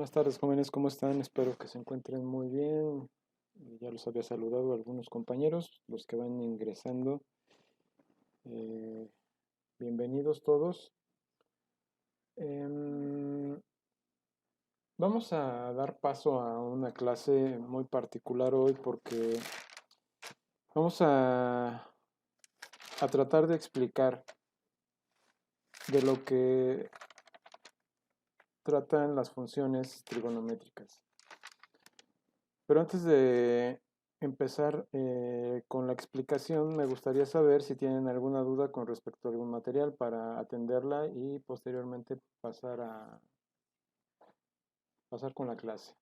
Buenas tardes, jóvenes, ¿cómo están? Espero que se encuentren muy bien. Ya los había saludado a algunos compañeros, los que van ingresando. eh, Bienvenidos todos. Em, Vamos a dar paso a una clase muy particular hoy porque vamos a tratar de explicar de lo que tratan las funciones trigonométricas. Pero antes de empezar con la explicación, me gustaría saber si tienen alguna duda con respecto a algún material para atenderla y posteriormente pasar con la clase.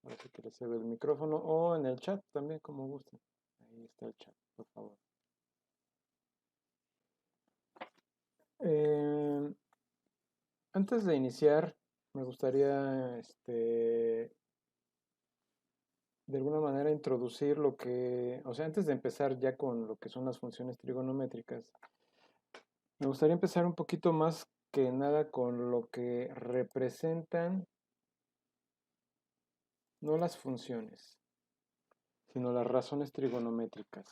Ahora sí que les cedo el micrófono o en el chat también, como gusten. Ahí está el chat, por favor. Eh, Antes de iniciar, me gustaría de alguna manera introducir o sea, antes de empezar ya con lo que son las funciones trigonométricas, me gustaría empezar un poquito más que nada con lo que representan no las funciones, sino las razones trigonométricas.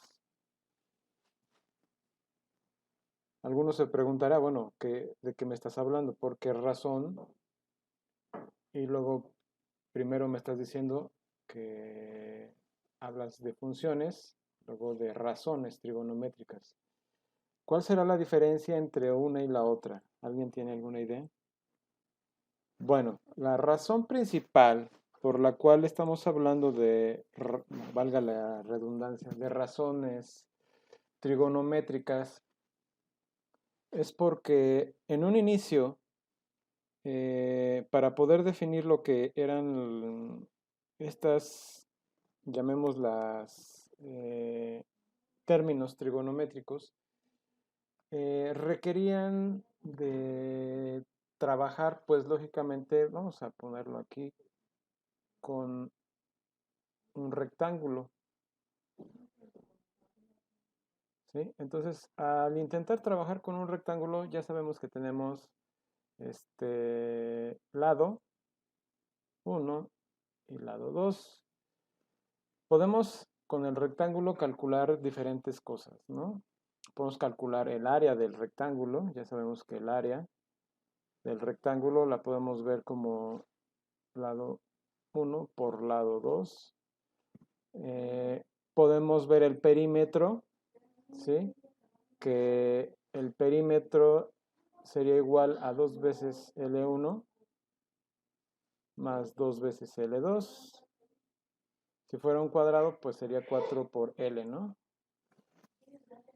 Algunos se preguntará, bueno, ¿de qué me estás hablando? ¿Por qué razón? Y luego, primero me estás diciendo que hablas de funciones, luego de razones trigonométricas. ¿Cuál será la diferencia entre una y la otra? ¿Alguien tiene alguna idea? Bueno, la razón principal por la cual estamos hablando valga la redundancia, de razones trigonométricas, es porque en un inicio, para poder definir lo que eran estas, llamémoslas, términos trigonométricos, requerían de trabajar, pues lógicamente, vamos a ponerlo aquí, con un rectángulo, ¿sí? Entonces, al intentar trabajar con un rectángulo, ya sabemos que tenemos este lado 1 y lado 2. Podemos con el rectángulo calcular diferentes cosas, ¿no? Podemos calcular el área del rectángulo, ya sabemos que el área del rectángulo la podemos ver como lado 1 por lado 2. Eh, Podemos ver el perímetro, ¿sí? Que el perímetro sería igual a 2 veces L1 más 2 veces L2. Si fuera un cuadrado, pues sería 4 por L, ¿no?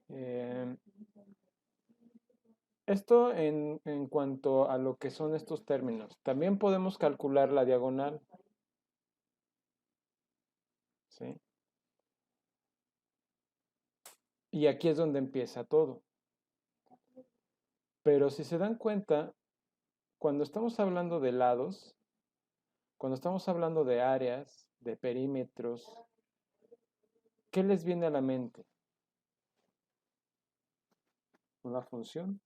Eh, Esto en cuanto a lo que son estos términos. También podemos calcular la diagonal, ¿sí? Y aquí es donde empieza todo. Pero si se dan cuenta, cuando estamos hablando de lados, cuando estamos hablando de áreas, de perímetros, ¿qué les viene a la mente? ¿Una función?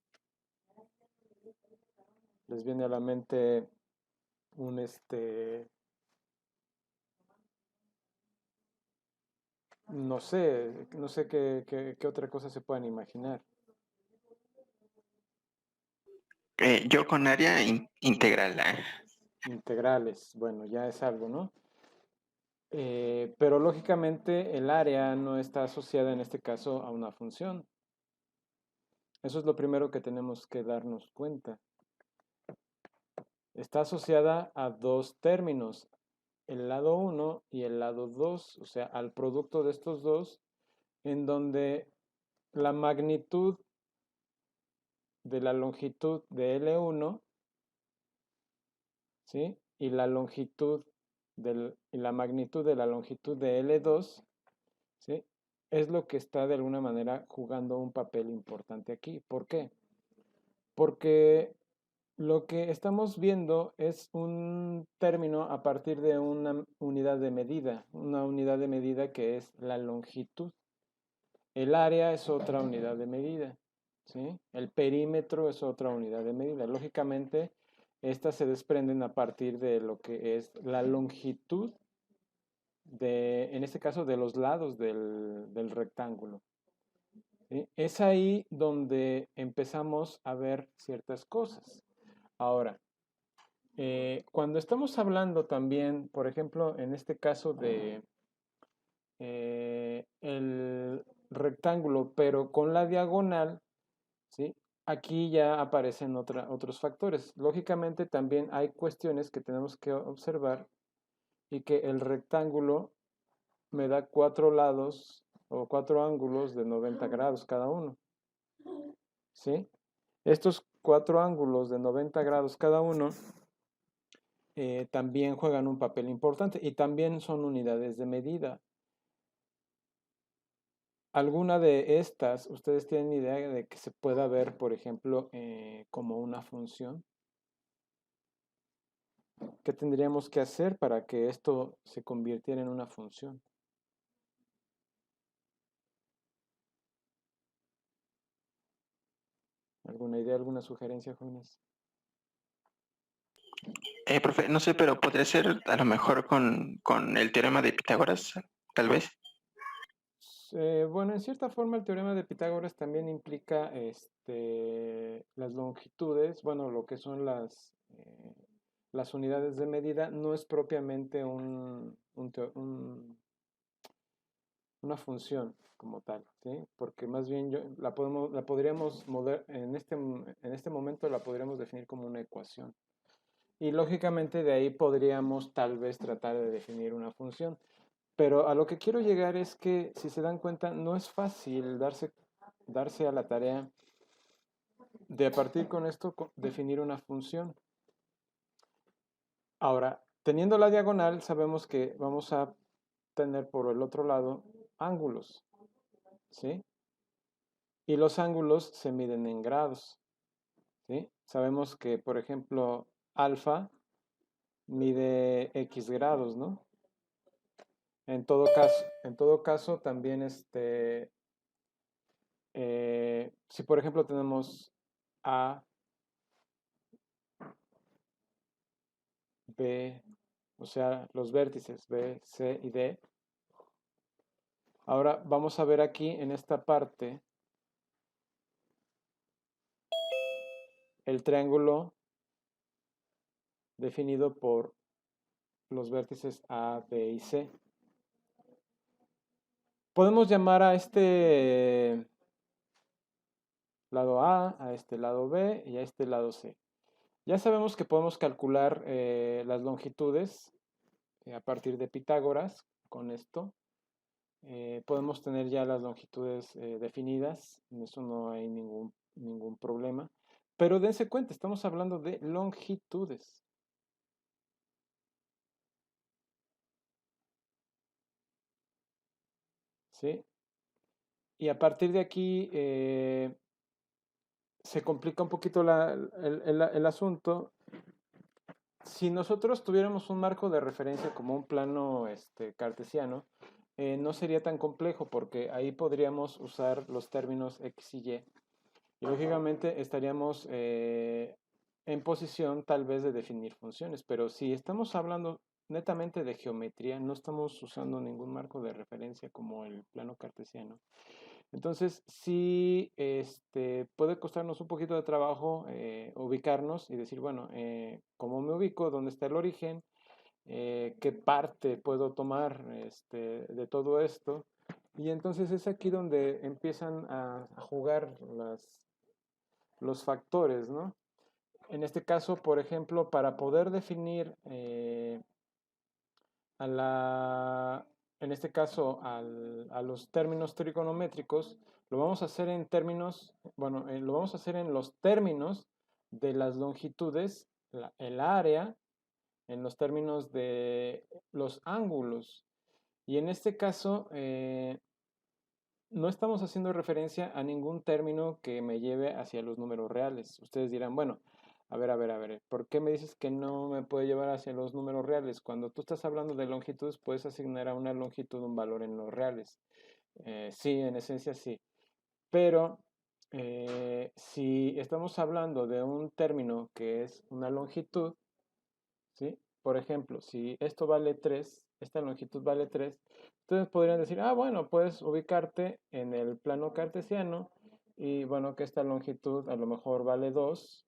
¿Les viene a la mente un no sé qué otra cosa se puedan imaginar? Yo con área integral. Integrales, bueno, ya es algo, ¿no? Pero lógicamente el área no está asociada en este caso a una función. Eso es lo primero que tenemos que darnos cuenta. Está asociada a dos términos, el lado 1 y el lado 2, o sea, al producto de estos dos, en donde la magnitud de la longitud de L1, ¿sí? Y la magnitud de la longitud de L2, ¿sí? Es lo que está de alguna manera jugando un papel importante aquí. ¿Por qué? Porque lo que estamos viendo es un término a partir de una unidad de medida que es la longitud. El área es otra unidad de medida, ¿sí? El perímetro es otra unidad de medida. Lógicamente, estas se desprenden a partir de lo que es la longitud en este caso, de los lados del rectángulo. ¿Sí? Es ahí donde empezamos a ver ciertas cosas. Ahora, cuando estamos hablando también, por ejemplo, en este caso de el rectángulo, pero con la diagonal, ¿sí? Aquí ya aparecen otros factores. Lógicamente también hay cuestiones que tenemos que observar y que el rectángulo me da 4 lados o 4 ángulos de 90 grados cada uno, ¿sí? Estos 4 ángulos de 90 grados cada uno también juegan un papel importante y también son unidades de medida. ¿Alguna de estas, ustedes tienen idea de que se pueda ver, por ejemplo, como una función? ¿Qué tendríamos que hacer para que esto se convirtiera en una función? ¿Alguna idea, alguna sugerencia, jóvenes? Profe, no sé, pero podría ser a lo mejor con el teorema de Pitágoras, tal vez. Bueno, en cierta forma el teorema de Pitágoras también implica las longitudes, bueno, lo que son las unidades de medida, no es propiamente una función como tal, ¿sí? Porque más bien la podríamos en este momento la podríamos definir como una ecuación. Y lógicamente de ahí podríamos tal vez tratar de definir una función. Pero a lo que quiero llegar es que, si se dan cuenta, no es fácil darse a la tarea de a partir con esto definir una función. Ahora, teniendo la diagonal, sabemos que vamos a tener por el otro lado ángulos, ¿sí? Y los ángulos se miden en grados, ¿sí? Sabemos que, por ejemplo, alfa mide x grados, ¿no? En todo caso, también si por ejemplo tenemos A, B, o sea, los vértices B, C y D. Ahora vamos a ver aquí en esta parte el triángulo definido por los vértices A, B y C. Podemos llamar a este lado a este lado B y a este lado C. Ya sabemos que podemos calcular las longitudes a partir de Pitágoras con esto. Podemos tener ya las longitudes definidas, en eso no hay ningún problema. Pero dense cuenta, estamos hablando de longitudes. ¿Sí? Y a partir de aquí se complica un poquito el asunto. Si nosotros tuviéramos un marco de referencia como un plano cartesiano, no sería tan complejo porque ahí podríamos usar los términos x y y. Y lógicamente estaríamos en posición tal vez de definir funciones, pero si estamos hablando netamente de geometría, no estamos usando ningún marco de referencia como el plano cartesiano. Entonces, sí, puede costarnos un poquito de trabajo ubicarnos y decir, bueno, ¿cómo me ubico? ¿Dónde está el origen? ¿Qué parte puedo tomar de todo esto? Y entonces es aquí donde empiezan a jugar los factores, ¿no? En este caso, por ejemplo, para poder definir a en este caso, a los términos trigonométricos, lo vamos a hacer en términos, bueno, lo vamos a hacer en los términos de las longitudes, el área, en los términos de los ángulos. Y en este caso, no estamos haciendo referencia a ningún término que me lleve hacia los números reales. Ustedes dirán, bueno, a ver, ¿por qué me dices que no me puede llevar hacia los números reales? Cuando tú estás hablando de longitudes, puedes asignar a una longitud un valor en los reales. Sí, en esencia sí. Pero si estamos hablando de un término que es una longitud, ¿sí? Por ejemplo, si esto vale 3, esta longitud vale 3, entonces podrían decir, ah, bueno, puedes ubicarte en el plano cartesiano y bueno, que esta longitud a lo mejor vale 2.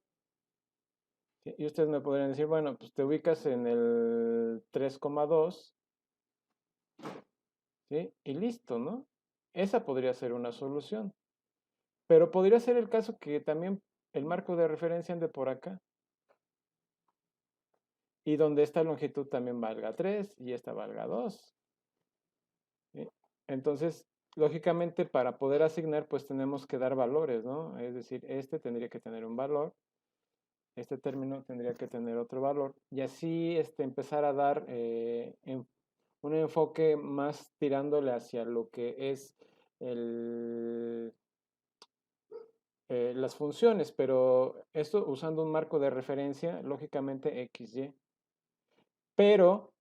¿Sí? Y ustedes me podrían decir, bueno, pues te ubicas en el 3,2, ¿sí? Y listo, ¿no? Esa podría ser una solución. Pero podría ser el caso que también el marco de referencia ande por acá y donde esta longitud también valga 3 y esta valga 2. ¿Sí? Entonces, lógicamente, para poder asignar, pues tenemos que dar valores, ¿no? Es decir, este tendría que tener un valor, este término tendría que tener otro valor, y así empezar a dar un enfoque más tirándole hacia lo que es el, las funciones, pero esto usando un marco de referencia, lógicamente XY. Pero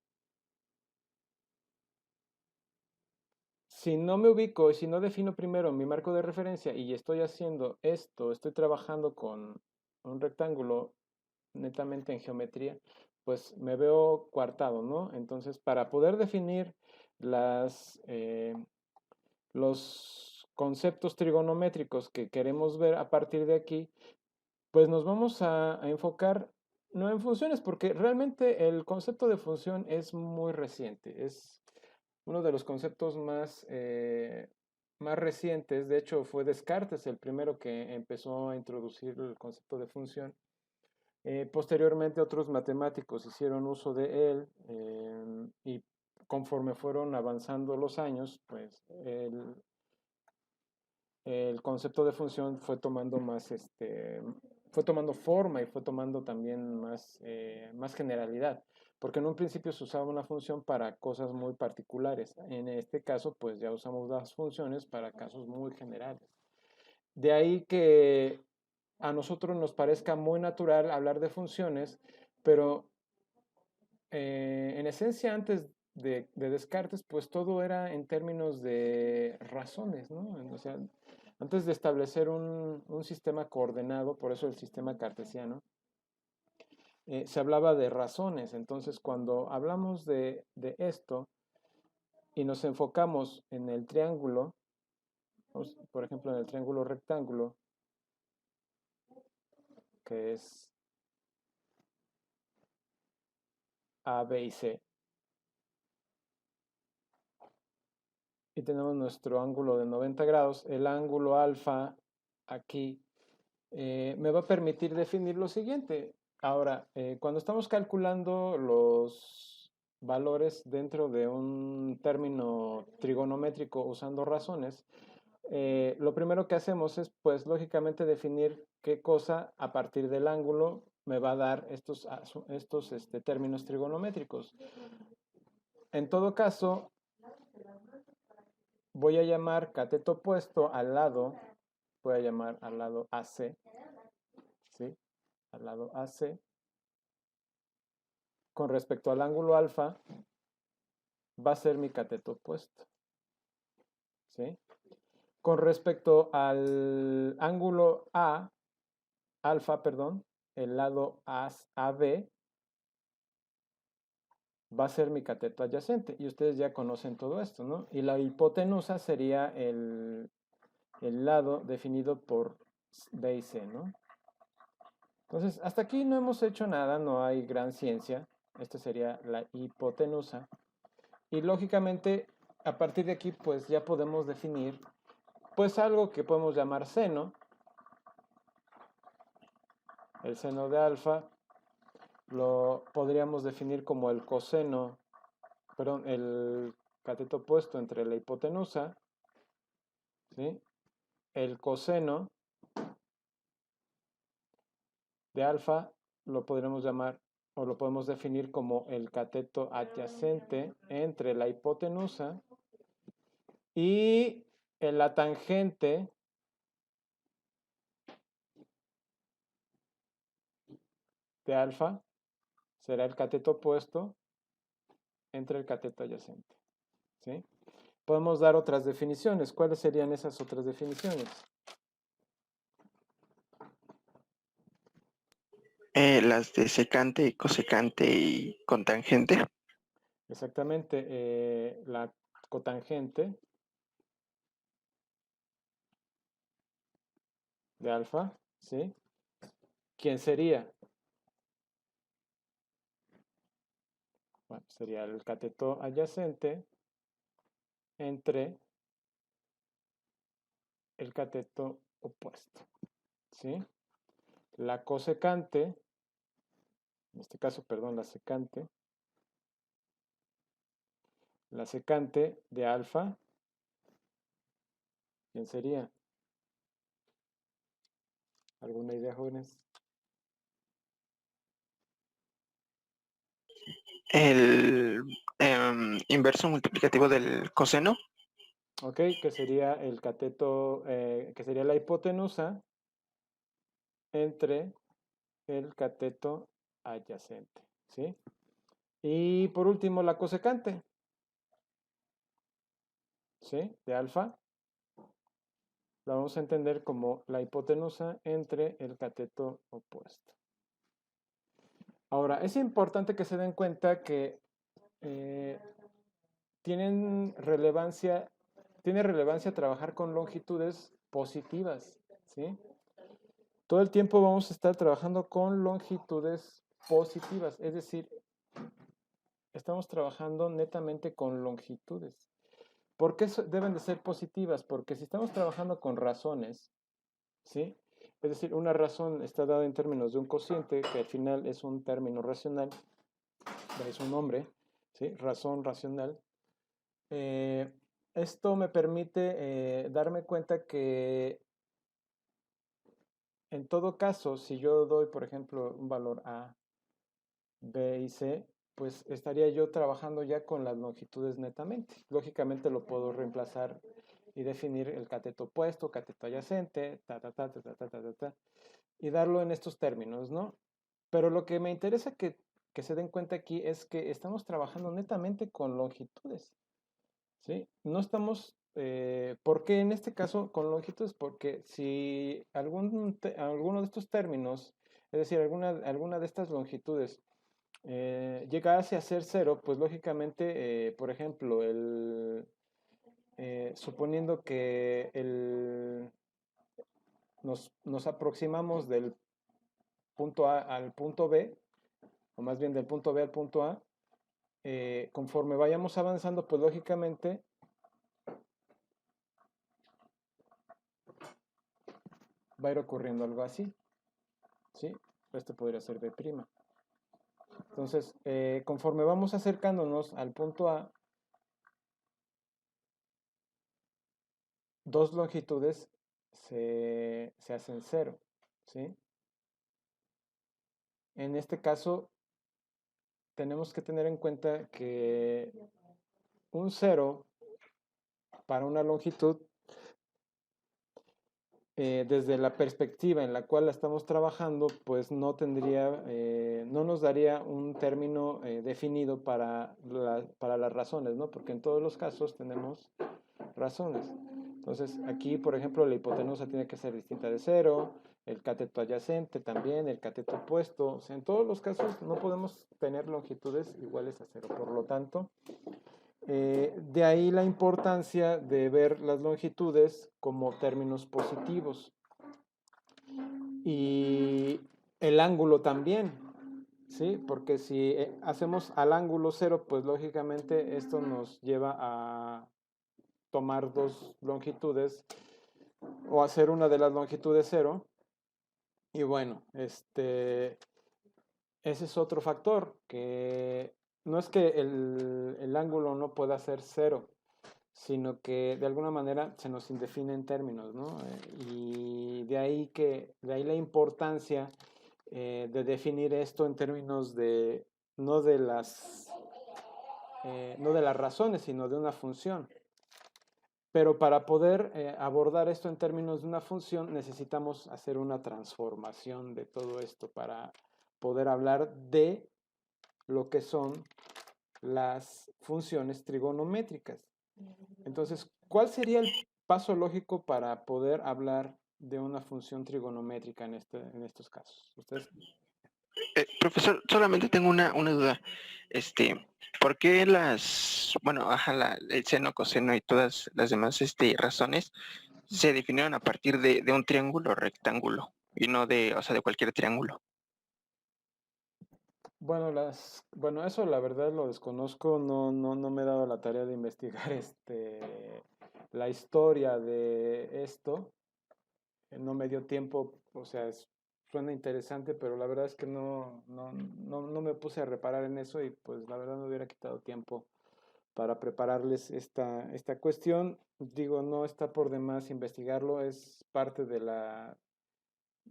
si no me ubico y si no defino primero mi marco de referencia y estoy haciendo esto, estoy trabajando con un rectángulo netamente en geometría, pues me veo coartado, ¿no? Entonces, para poder definir las, los conceptos trigonométricos que queremos ver a partir de aquí, pues nos vamos a enfocar no en funciones, porque realmente el concepto de función es muy reciente, es uno de los conceptos más recientes. De hecho, fue Descartes el primero que empezó a introducir el concepto de función. Posteriormente, otros matemáticos hicieron uso de él y conforme fueron avanzando los años, pues el concepto de función fue tomando fue tomando forma y fue tomando también más generalidad, porque en un principio se usaba una función para cosas muy particulares. En este caso, pues ya usamos las funciones para casos muy generales. De ahí que a nosotros nos parezca muy natural hablar de funciones, pero en esencia antes de Descartes, pues todo era en términos de razones, ¿no? O sea, antes de establecer un sistema coordenado, por eso el sistema cartesiano, se hablaba de razones. Entonces, cuando hablamos de esto y nos enfocamos en el triángulo, por ejemplo, en el triángulo rectángulo, que es A, B y C, y tenemos nuestro ángulo de 90 grados, el ángulo alfa aquí me va a permitir definir lo siguiente. Ahora, cuando estamos calculando los valores dentro de un término trigonométrico usando razones, lo primero que hacemos es, pues, lógicamente definir qué cosa a partir del ángulo me va a dar estos términos trigonométricos. En todo caso, voy a llamar cateto opuesto al lado, voy a llamar al lado AC, ¿sí? Al lado AC. Con respecto al ángulo alfa, va a ser mi cateto opuesto, ¿sí? Con respecto al ángulo alfa, perdón, el lado AB va a ser mi cateto adyacente. Y ustedes ya conocen todo esto, ¿no? Y la hipotenusa sería el lado definido por B y C, ¿no? Entonces, hasta aquí no hemos hecho nada, no hay gran ciencia. Esta sería la hipotenusa. Y lógicamente, a partir de aquí, pues ya podemos definir, pues algo que podemos llamar seno. El seno de alfa lo podríamos definir como el coseno, perdón, el cateto opuesto entre la hipotenusa, ¿sí? El coseno de alfa lo podremos llamar o lo podemos definir como el cateto adyacente entre la hipotenusa y la tangente de alfa será el cateto opuesto entre el cateto adyacente, ¿sí? Podemos dar otras definiciones. ¿Cuáles serían esas otras definiciones? Las de secante, cosecante y cotangente. Exactamente, la cotangente de alfa, ¿sí? ¿Quién sería? Bueno, sería el cateto adyacente entre el cateto opuesto, ¿sí? La cosecante, en este caso, perdón, la secante de alfa, ¿quién sería? ¿Alguna idea, jóvenes? El inverso multiplicativo del coseno. Ok, que sería el cateto, que sería la hipotenusa entre el cateto adyacente, ¿sí? Y por último, la cosecante, ¿sí? De alfa, la vamos a entender como la hipotenusa entre el cateto opuesto. Ahora, es importante que se den cuenta que eh, tienen relevancia, tiene relevancia trabajar con longitudes positivas, ¿sí? Todo el tiempo vamos a estar trabajando con longitudes positivas, es decir, estamos trabajando netamente con longitudes. ¿Por qué deben de ser positivas? Porque si estamos trabajando con razones, ¿sí? Es decir, una razón está dada en términos de un cociente, que al final es un término racional, es un nombre, ¿sí? Razón racional. Eh, Esto me permite darme cuenta que en todo caso, si yo doy, por ejemplo, un valor A, B y C, pues estaría yo trabajando ya con las longitudes netamente. Lógicamente lo puedo reemplazar y definir el cateto opuesto, cateto adyacente, y darlo en estos términos, ¿no? Pero lo que me interesa que se den cuenta aquí es que estamos trabajando netamente con longitudes, ¿sí? No estamos, ¿por qué en este caso con longitudes? Porque si alguno de estos términos, es decir, alguna de estas longitudes, llegase a ser cero, pues lógicamente, por ejemplo, suponiendo que nos aproximamos del punto A al punto B, o más bien del punto B al punto A, conforme vayamos avanzando, pues lógicamente va a ir ocurriendo algo así, ¿sí? Esto podría ser B'. Entonces, conforme vamos acercándonos al punto A, dos longitudes se hacen cero, ¿sí? En este caso, tenemos que tener en cuenta que un cero para una longitud, desde la perspectiva en la cual la estamos trabajando, pues no nos daría un término definido para las razones, ¿no? Porque en todos los casos tenemos razones. Entonces, aquí, por ejemplo, la hipotenusa tiene que ser distinta de cero, el cateto adyacente también, el cateto opuesto. O sea, en todos los casos no podemos tener longitudes iguales a cero. Por lo tanto, de ahí la importancia de ver las longitudes como términos positivos. Y el ángulo también, ¿sí? Porque si hacemos al ángulo cero, pues lógicamente esto nos lleva a tomar dos longitudes o hacer una de las longitudes cero. Y bueno, ese es otro factor, que no es que el ángulo no pueda ser cero, sino que de alguna manera se nos indefine en términos, ¿no? Y de ahí la importancia de definir esto en términos de, no de las, no de las razones, sino de una función. Pero para poder abordar esto en términos de una función, necesitamos hacer una transformación de todo esto para poder hablar de lo que son las funciones trigonométricas. Entonces, ¿cuál sería el paso lógico para poder hablar de una función trigonométrica en estos casos? ¿Ustedes? Profesor, solamente tengo una duda. Este, ¿Por qué bueno, el seno, coseno y todas las demás razones se definieron a partir de un triángulo rectángulo y no o sea, de cualquier triángulo? Bueno, bueno, eso la verdad lo desconozco, no me he dado la tarea de investigar la historia de esto. No me dio tiempo, o sea, suena interesante, pero la verdad es que no me puse a reparar en eso y pues la verdad me hubiera quitado tiempo para prepararles esta cuestión. Digo, no está por demás investigarlo, es parte de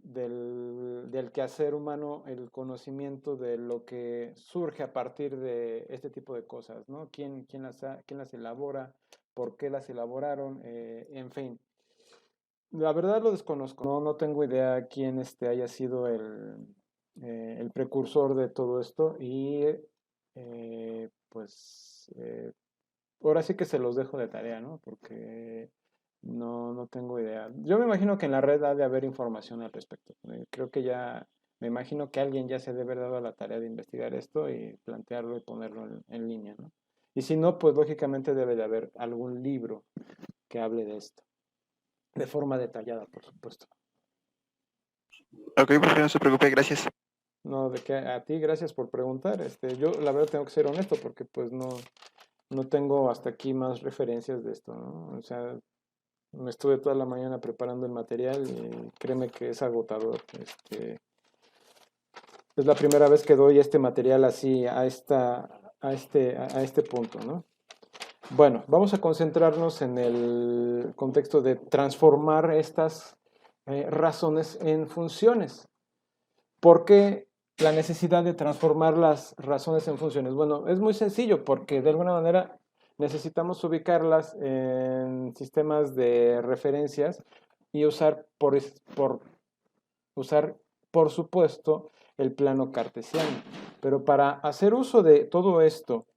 del quehacer humano, el conocimiento de lo que surge a partir de este tipo de cosas, ¿no? ¿Quién las elabora? ¿Por qué las elaboraron? En fin. La verdad lo desconozco, no tengo idea quién haya sido el precursor de todo esto y pues ahora sí que se los dejo de tarea, ¿no? Porque no tengo idea. Yo me imagino que en la red ha de haber información al respecto. Creo que me imagino que alguien ya se debe haber dado a la tarea de investigar esto y plantearlo y ponerlo en línea, ¿no? Y si no, pues lógicamente debe de haber algún libro que hable de esto, de forma detallada, por supuesto. Ok, profe, no se preocupe, gracias. No, de que a ti, gracias por preguntar. Yo la verdad tengo que ser honesto porque pues no tengo hasta aquí más referencias de esto, ¿no? O sea, me estuve toda la mañana preparando el material y créeme que es agotador. Es la primera vez que doy este material así a este punto, ¿no? Bueno, vamos a concentrarnos en el contexto de transformar estas razones en funciones. ¿Por qué la necesidad de transformar las razones en funciones? Bueno, es muy sencillo porque de alguna manera necesitamos ubicarlas en sistemas de referencias y usar, por supuesto, el plano cartesiano. Pero para hacer uso de todo esto,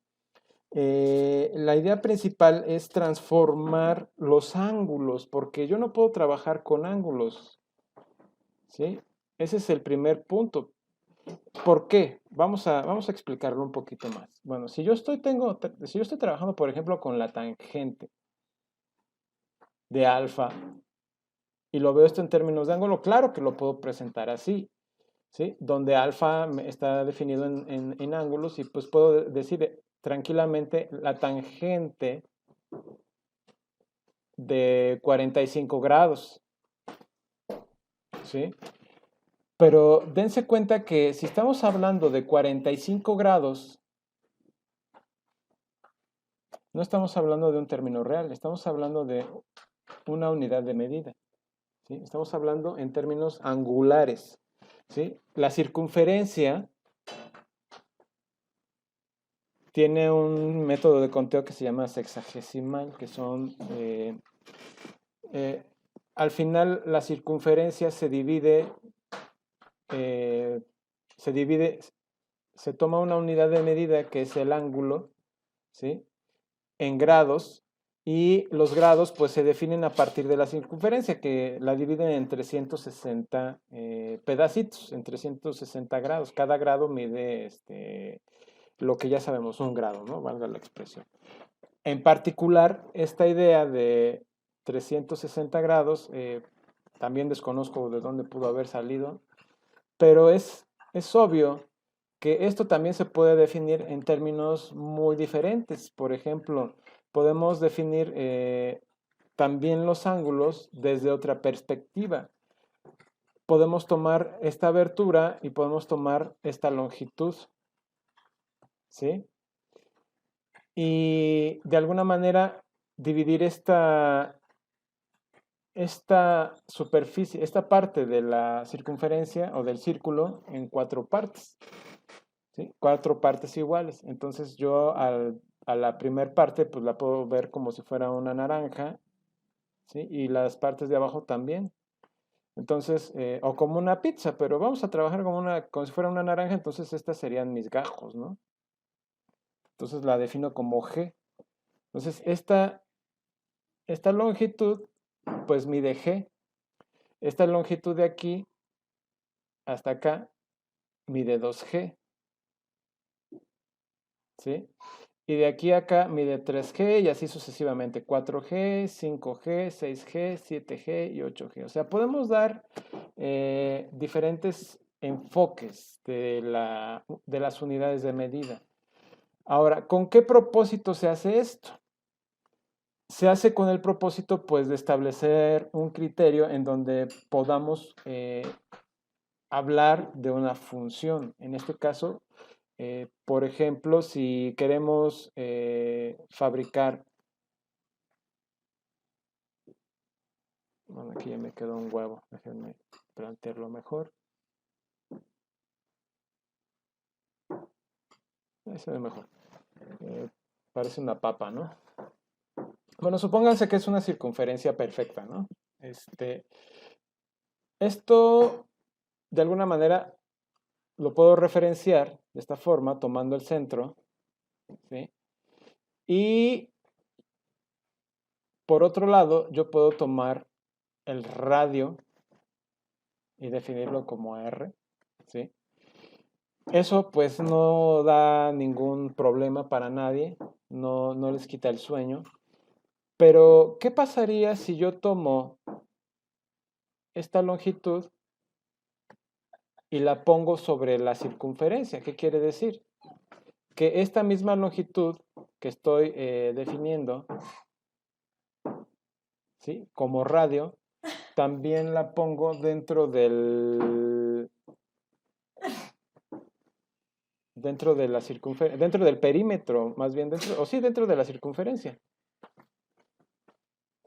la idea principal es transformar los ángulos, porque yo no puedo trabajar con ángulos, ¿sí? Ese es el primer punto. ¿Por qué? Vamos a explicarlo un poquito más. Bueno, si yo estoy trabajando, por ejemplo, con la tangente de alfa y lo veo esto en términos de ángulo, claro que lo puedo presentar así, ¿sí? Donde alfa está definido en ángulos y pues puedo decir tranquilamente la tangente de 45 grados, ¿sí? Pero dense cuenta que si estamos hablando de 45 grados, no estamos hablando de un término real, estamos hablando de una unidad de medida, ¿sí? Estamos hablando en términos angulares, ¿sí? La circunferencia tiene un método de conteo que se llama sexagesimal, que son, eh, al final la circunferencia eh, se divide, se toma una unidad de medida que es el ángulo, ¿sí? En grados y los grados pues se definen a partir de la circunferencia que la dividen en 360 pedacitos, en 360 grados. Cada grado mide lo que ya sabemos, un grado, ¿no? Valga la expresión. En particular, esta idea de 360 grados, también desconozco de dónde pudo haber salido, pero es obvio que esto también se puede definir en términos muy diferentes. Por ejemplo, podemos definir también los ángulos desde otra perspectiva. Podemos tomar esta abertura y podemos tomar esta longitud, ¿sí? Y de alguna manera dividir esta superficie, esta parte de la circunferencia o del círculo en cuatro partes. ¿Sí? Cuatro partes iguales. Entonces yo a la primer parte pues la puedo ver como si fuera una naranja, ¿sí? Y las partes de abajo también. Entonces, o como una pizza, pero vamos a trabajar como si fuera una naranja, entonces estas serían mis gajos, ¿no? Entonces la defino como G. Entonces esta longitud pues mide G. Esta longitud de aquí hasta acá mide 2G, ¿sí? Y de aquí a acá mide 3G y así sucesivamente, 4G, 5G, 6G, 7G y 8G. O sea, podemos dar diferentes enfoques de las unidades de medida. Ahora, ¿con qué propósito se hace esto? Se hace con el propósito, pues, de establecer un criterio en donde podamos hablar de una función. En este caso, por ejemplo, si queremos fabricar, bueno, aquí ya me quedó un huevo, déjenme plantearlo mejor. Se ve mejor. Parece una papa, ¿no? Bueno, supónganse que es una circunferencia perfecta, ¿no? Esto, de alguna manera, lo puedo referenciar de esta forma, tomando el centro, ¿sí? Y por otro lado, yo puedo tomar el radio y definirlo como R, ¿sí? Eso pues no da ningún problema para nadie, no les quita el sueño. Pero, ¿qué pasaría si yo tomo esta longitud y la pongo sobre la circunferencia? ¿Qué quiere decir? Que esta misma longitud que estoy definiendo, ¿sí? Como radio, también la pongo dentro de la circunferencia, dentro del perímetro, más bien dentro, o sí, dentro de la circunferencia.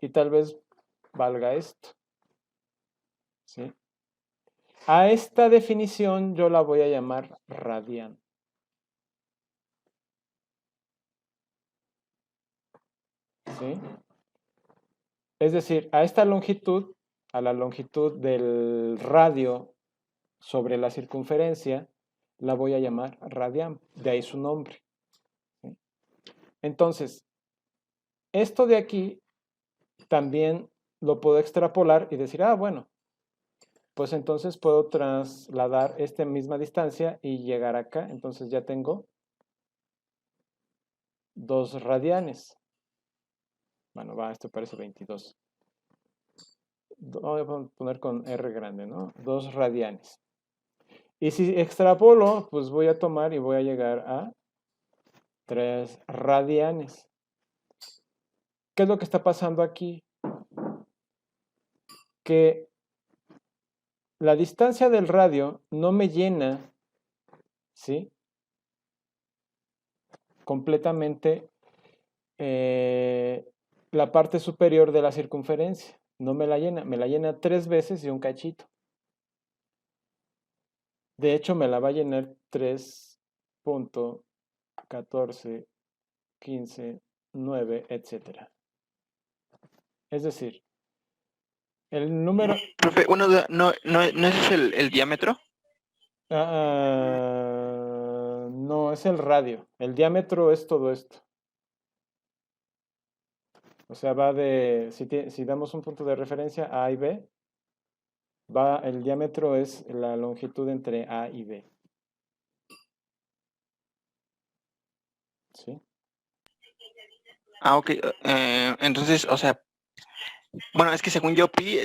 Y tal vez valga esto, ¿sí? A esta definición yo la voy a llamar radian. ¿Sí? Es decir, a esta longitud, a la longitud del radio sobre la circunferencia, la voy a llamar radian, de ahí su nombre. ¿Sí? Entonces, esto de aquí también lo puedo extrapolar y decir, ah, bueno, pues entonces puedo trasladar esta misma distancia y llegar acá. Entonces ya tengo 2 radianes. Bueno, esto parece 22. Voy a poner con R grande, ¿no? 2 radianes. Y si extrapolo, pues voy a tomar y voy a llegar a 3 radianes. ¿Qué es lo que está pasando aquí? Que la distancia del radio no me llena, ¿sí? Completamente la parte superior de la circunferencia. No me la llena 3 veces y un cachito. De hecho, me la va a llenar 3.14, 15, 9, etcétera. Es decir, el número... Profe, una duda, ¿no es el diámetro? No, es el radio. El diámetro es todo esto. O sea, va de... Si damos un punto de referencia A y B, el diámetro es la longitud entre A y B. ¿Sí? Ah, ok. Entonces, o sea, bueno, es que según yo pi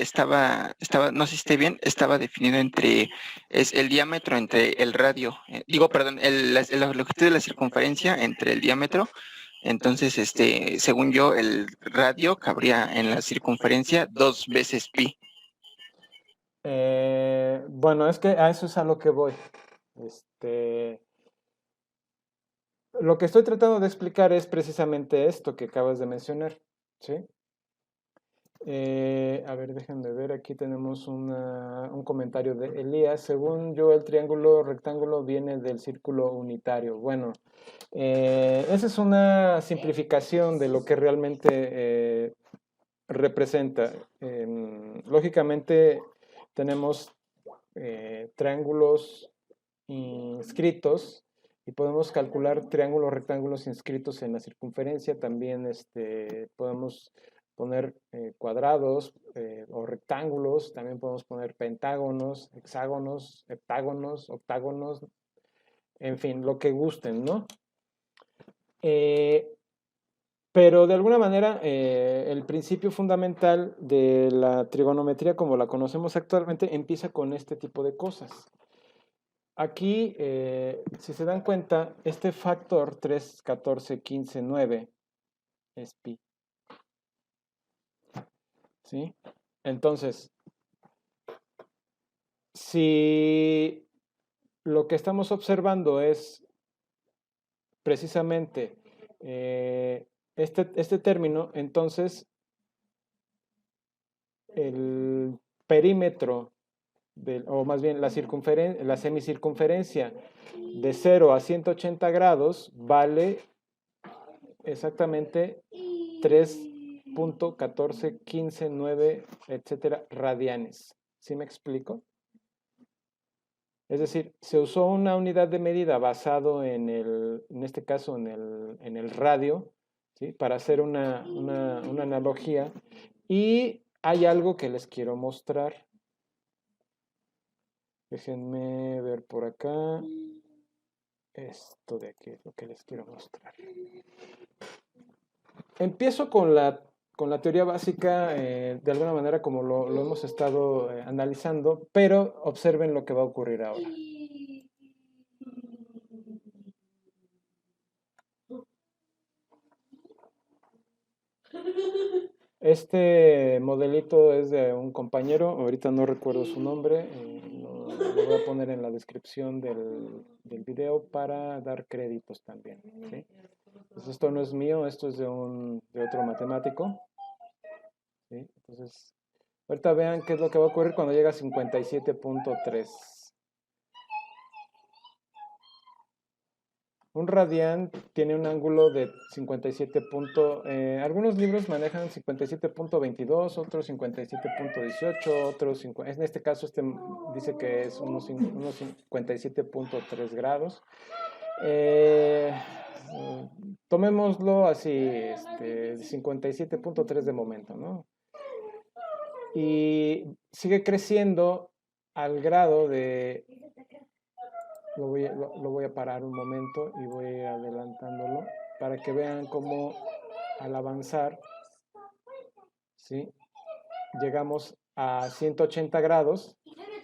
no sé si esté bien, estaba definido es el diámetro entre el radio, digo, perdón, la longitud de la circunferencia entre el diámetro. Entonces, según yo, el radio cabría en la circunferencia 2 veces pi. Bueno, es que a eso es a lo que voy. Lo que estoy tratando de explicar es precisamente esto que acabas de mencionar, ¿sí? A ver, déjenme ver, aquí tenemos un comentario de Elías. Según yo, el triángulo rectángulo viene del círculo unitario. Bueno, esa es una simplificación de lo que realmente representa. Lógicamente, tenemos triángulos inscritos y podemos calcular triángulos rectángulos inscritos en la circunferencia. También podemos poner cuadrados o rectángulos, también podemos poner pentágonos, hexágonos, heptágonos, octágonos, en fin, lo que gusten, ¿no? Pero de alguna manera el principio fundamental de la trigonometría como la conocemos actualmente empieza con este tipo de cosas. Aquí, si se dan cuenta, este factor 3, 14, 15, 9 es pi. ¿Sí? Entonces, si lo que estamos observando es precisamente este término, entonces el perímetro, o más bien la semicircunferencia de 0 a 180 grados vale exactamente 3.1415.9, etcétera, radianes. ¿Sí me explico? Es decir, se usó una unidad de medida basado en este caso en el radio, ¿sí? Para hacer una analogía. Y hay algo que les quiero mostrar. Déjenme ver por acá. Esto de aquí es lo que les quiero mostrar. Empiezo con la teoría básica, de alguna manera como lo hemos estado analizando, pero observen lo que va a ocurrir ahora. Este modelito es de un compañero, ahorita no recuerdo su nombre, lo voy a poner en la descripción del video para dar créditos también, ¿sí? Pues esto no es mío, esto es de otro matemático, ¿sí? Entonces, ahorita vean qué es lo que va a ocurrir cuando llega a 57.3. Un radián tiene un ángulo de 57. Algunos libros manejan 57.22, otros 57.18, otros en este caso dice que es unos 57.3 grados. Tomémoslo así, 57.3 de momento, ¿no? Y sigue creciendo al grado de... Lo voy a parar un momento y voy a ir adelantándolo para que vean cómo al avanzar, ¿sí? Llegamos a 180 grados,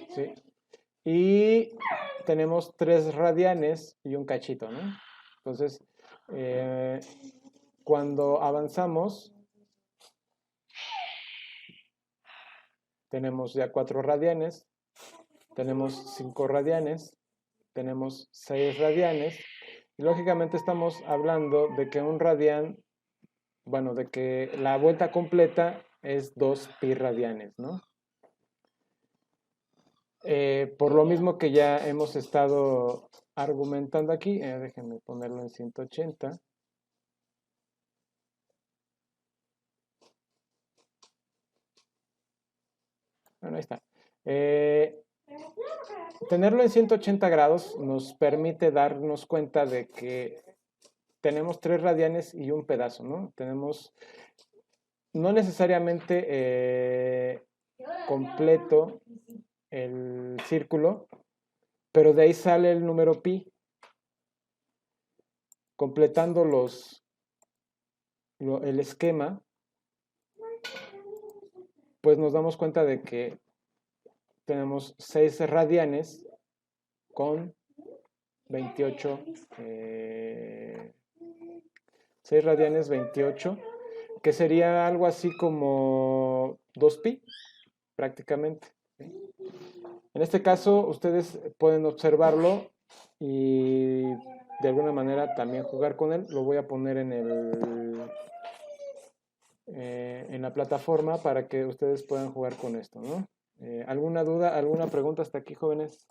¿sí? Y tenemos 3 radianes y un cachito, ¿no? Entonces, cuando avanzamos, tenemos ya 4 radianes, tenemos 5 radianes, tenemos 6 radianes, y lógicamente estamos hablando de que un radián, bueno, de que la vuelta completa es 2 pi radianes, ¿no? Por lo mismo que ya hemos estado argumentando aquí, déjenme ponerlo en 180. Bueno, ahí está. Tenerlo en 180 grados nos permite darnos cuenta de que tenemos 3 radianes y un pedazo, ¿no? Tenemos no necesariamente completo el círculo, pero de ahí sale el número pi. Completando el esquema, pues nos damos cuenta de que tenemos 6 radianes con 28, 6 radianes 28, que sería algo así como 2 pi, prácticamente. En este caso, ustedes pueden observarlo y de alguna manera también jugar con él. Lo voy a poner en la plataforma para que ustedes puedan jugar con esto, ¿no? ¿Alguna duda, alguna pregunta hasta aquí, jóvenes?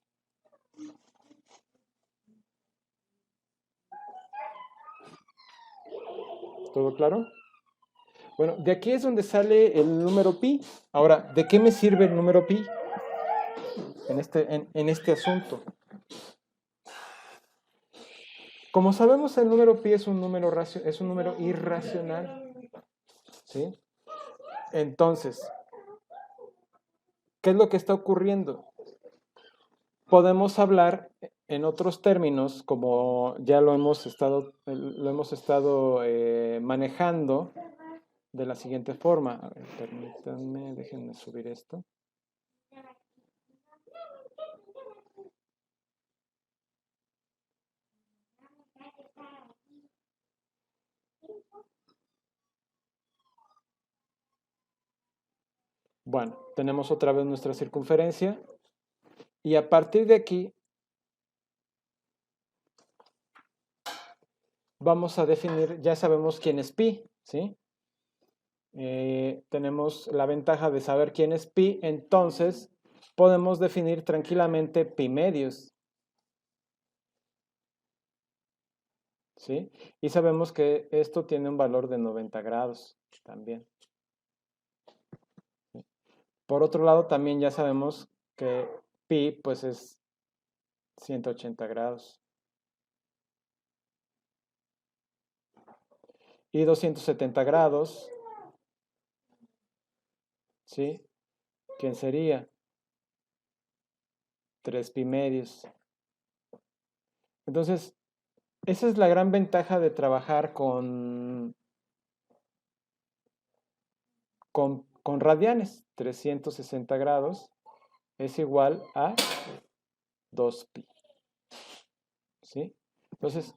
¿Todo claro? Bueno, de aquí es donde sale el número pi. Ahora, ¿de qué me sirve el número pi en este asunto? Como sabemos, el número pi es un número irracional, ¿sí? Entonces, ¿qué es lo que está ocurriendo? Podemos hablar en otros términos, como ya lo hemos estado manejando de la siguiente forma. A ver, permítanme, déjenme subir esto. Bueno, tenemos otra vez nuestra circunferencia y a partir de aquí vamos a definir, ya sabemos quién es pi, ¿sí? Tenemos la ventaja de saber quién es pi, entonces podemos definir tranquilamente pi medios, ¿sí? Y sabemos que esto tiene un valor de 90 grados también. ¿Sí? Por otro lado, también ya sabemos que pi pues es 180 grados. Y 270 grados, ¿sí? ¿Quién sería? 3 pi medios. Entonces, esa es la gran ventaja de trabajar con radianes. 360 grados es igual a 2 pi. ¿Sí? Entonces,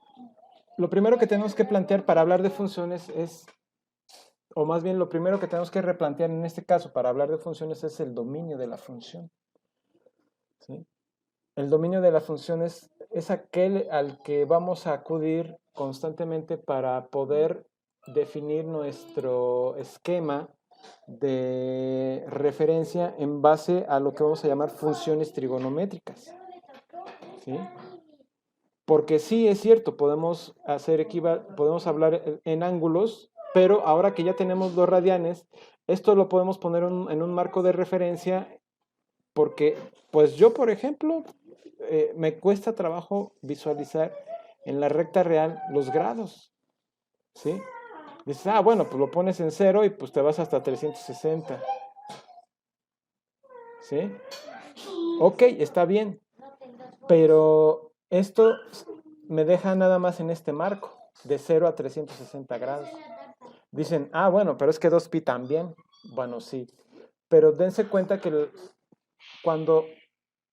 lo primero que tenemos que plantear para hablar de funciones es, o más bien lo primero que tenemos que replantear en este caso para hablar de funciones es el dominio de la función. ¿Sí? El dominio de la función es aquel al que vamos a acudir constantemente para poder definir nuestro esquema de referencia en base a lo que vamos a llamar funciones trigonométricas. ¿Sí? Porque sí es cierto, podemos hablar en ángulos, pero ahora que ya tenemos los radianes, esto lo podemos poner en un marco de referencia porque, pues yo, por ejemplo, me cuesta trabajo visualizar en la recta real los grados, ¿sí? Dices, ah, bueno, pues lo pones en 0 y pues te vas hasta 360, ¿sí? Ok, está bien, pero esto me deja nada más en este marco, de 0 a 360 grados. Dicen, ah, bueno, pero es que 2pi también. Bueno, sí, pero dense cuenta que cuando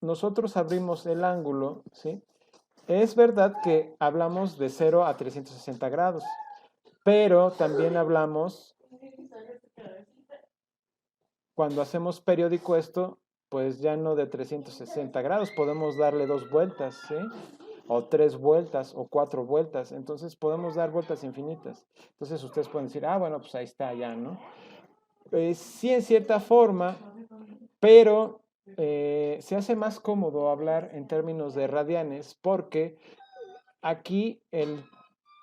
nosotros abrimos el ángulo, ¿sí? Es verdad que hablamos de 0 a 360 grados, pero también hablamos, cuando hacemos periódico esto, pues ya no de 360 grados, podemos darle 2 vueltas, ¿sí? O 3 vueltas, o 4 vueltas, entonces podemos dar vueltas infinitas. Entonces ustedes pueden decir, ah, bueno, pues ahí está ya, ¿no? Sí, en cierta forma, pero se hace más cómodo hablar en términos de radianes porque aquí el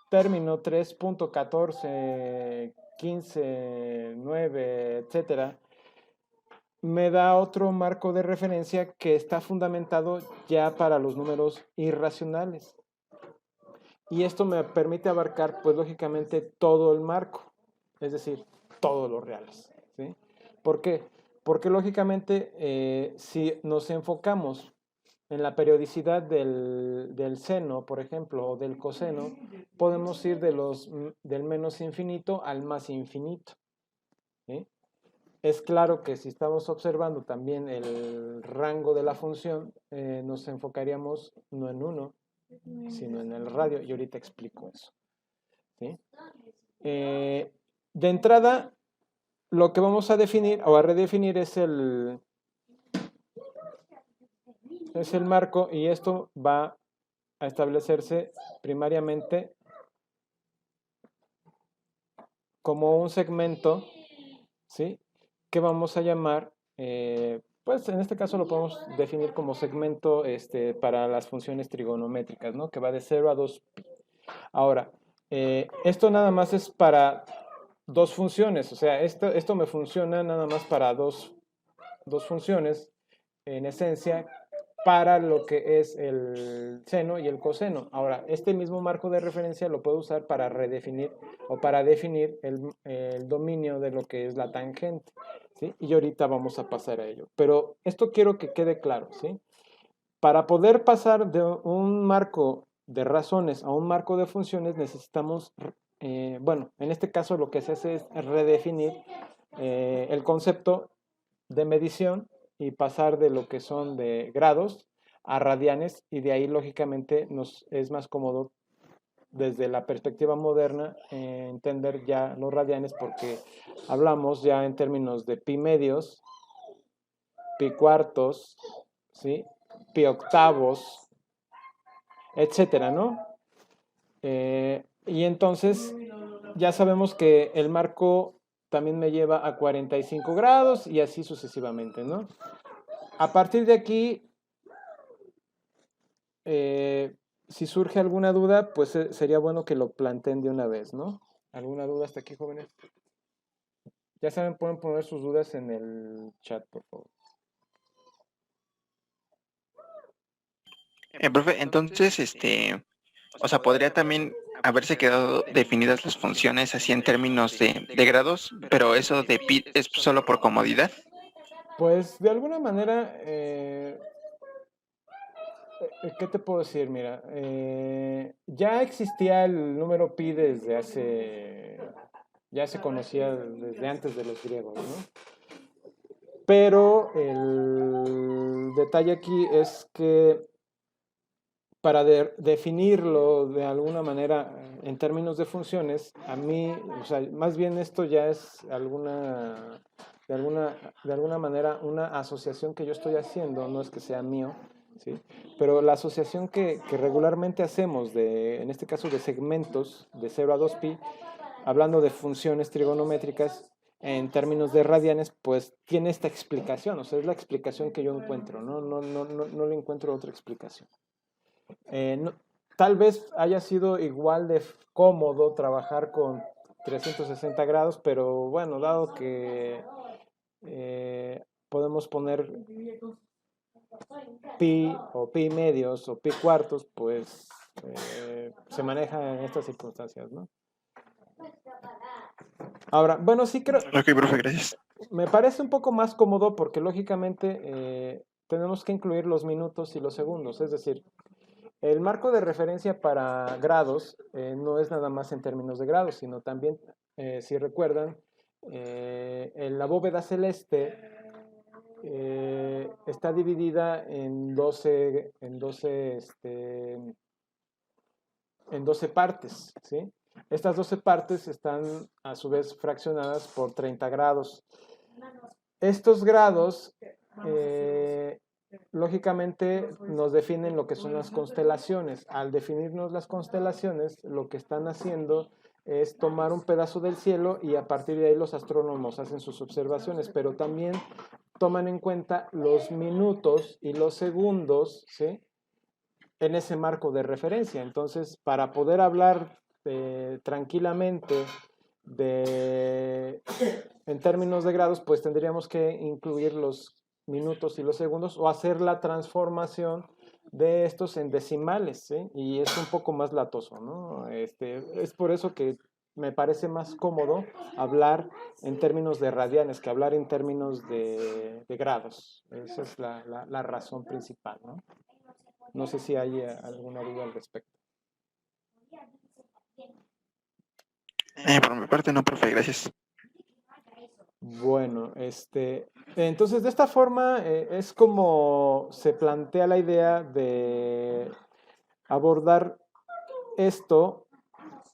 término 3.14, 15, 9, etcétera, me da otro marco de referencia que está fundamentado ya para los números irracionales. Y esto me permite abarcar, pues lógicamente, todo el marco, es decir, todos los reales. ¿Sí? ¿Por qué? Porque lógicamente, si nos enfocamos en la periodicidad del seno, por ejemplo, o del coseno, podemos ir del menos infinito al más infinito. ¿Sí? Es claro que si estamos observando también el rango de la función, nos enfocaríamos no en uno, sino en el radio, y ahorita explico eso. ¿Sí? De entrada, lo que vamos a definir o a redefinir es el marco, y esto va a establecerse primariamente como un segmento, ¿sí? Que vamos a llamar, pues en este caso lo podemos definir como segmento para las funciones trigonométricas, ¿no? Que va de 0 a 2pi. Ahora, esto nada más es para dos funciones, o sea, esto me funciona nada más para dos funciones, en esencia, para lo que es el seno y el coseno. Ahora, este mismo marco de referencia lo puedo usar para redefinir o para definir el dominio de lo que es la tangente, ¿sí? Y ahorita vamos a pasar a ello. Pero esto quiero que quede claro, ¿sí? Para poder pasar de un marco de razones a un marco de funciones necesitamos, bueno, en este caso lo que se hace es redefinir el concepto de medición y pasar de lo que son de grados a radianes y de ahí lógicamente nos es más cómodo desde la perspectiva moderna entender ya los radianes porque hablamos ya en términos de pi medios, pi cuartos, ¿sí? Pi octavos, etcétera, ¿no? Y entonces ya sabemos que el marco también me lleva a 45 grados y así sucesivamente, ¿no? A partir de aquí, si surge alguna duda, pues sería bueno que lo planteen de una vez, ¿no? ¿Alguna duda hasta aquí, jóvenes? Ya saben, pueden poner sus dudas en el chat, por favor. Profe, entonces, o sea, podría también haberse quedado definidas las funciones así en términos de grados, pero eso de pi es solo por comodidad. Pues de alguna manera, ¿qué te puedo decir? Mira, ya existía el número pi desde hace, ya se conocía desde antes de los griegos, ¿no? Pero el detalle aquí es que para definirlo de alguna manera en términos de funciones, a mí, o sea, más bien esto ya es de alguna manera una asociación que yo estoy haciendo, no es que sea mío, ¿sí? Pero la asociación que regularmente hacemos, en este caso de segmentos de 0 a 2pi, hablando de funciones trigonométricas, en términos de radianes, pues tiene esta explicación, o sea, es la explicación que yo encuentro, no le encuentro otra explicación. Tal vez haya sido igual de cómodo trabajar con 360 grados, pero bueno, dado que podemos poner pi o pi medios o pi cuartos, pues se maneja en estas circunstancias, ¿no? Ahora, bueno, sí creo. Ok, profe, gracias. Me parece un poco más cómodo porque lógicamente tenemos que incluir los minutos y los segundos, es decir, el marco de referencia para grados no es nada más en términos de grados, sino también, si recuerdan, en la bóveda celeste está dividida en 12 partes, ¿sí? Estas 12 partes están a su vez fraccionadas por 30 grados. Estos grados lógicamente nos definen lo que son las constelaciones. Al definirnos las constelaciones, lo que están haciendo es tomar un pedazo del cielo y a partir de ahí los astrónomos hacen sus observaciones, pero también toman en cuenta los minutos y los segundos, ¿sí? En ese marco de referencia. Entonces, para poder hablar tranquilamente en términos de grados, pues tendríamos que incluir los minutos y los segundos o hacer la transformación de estos en decimales, ¿sí? Y es un poco más latoso, ¿no? Es por eso que me parece más cómodo hablar en términos de radianes que hablar en términos de grados. Esa es la razón principal, ¿no? No sé si hay alguna duda al respecto. Por mi parte no, profe, gracias. Bueno, entonces de esta forma es como se plantea la idea de abordar esto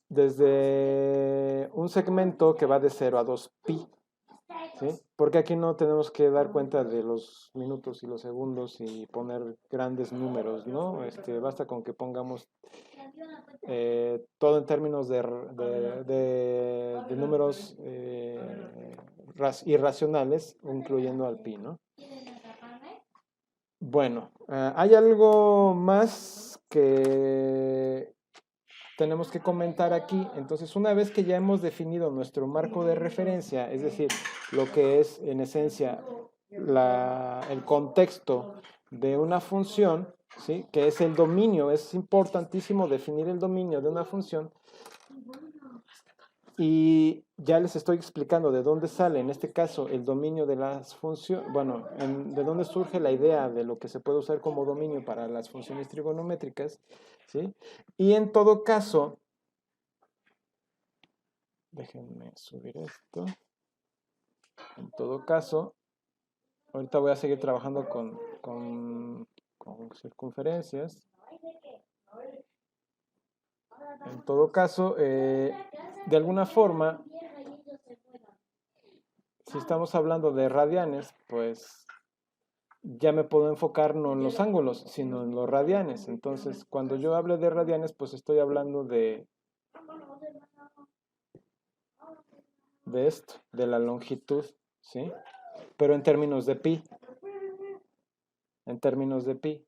desde un segmento que va de 0 a 2pi, ¿sí? Porque aquí no tenemos que dar cuenta de los minutos y los segundos y poner grandes números, ¿no? Basta con que pongamos todo en términos de números irracionales, incluyendo al pi, ¿no? Bueno, hay algo más que tenemos que comentar aquí. Entonces, una vez que ya hemos definido nuestro marco de referencia, es decir, lo que es en esencia el contexto de una función, ¿sí? Que es el dominio. Es importantísimo definir el dominio de una función. Y ya les estoy explicando de dónde sale, en este caso, el dominio de las funciones, bueno, de dónde surge la idea de lo que se puede usar como dominio para las funciones trigonométricas, ¿sí? Y en todo caso, déjenme subir esto. En todo caso, ahorita voy a seguir trabajando con circunferencias. En todo caso, de alguna forma, si estamos hablando de radianes, pues ya me puedo enfocar no en los ángulos, sino en los radianes. Entonces, cuando yo hable de radianes, pues estoy hablando de esto, de la longitud, ¿sí? Pero en términos de pi. En términos de pi.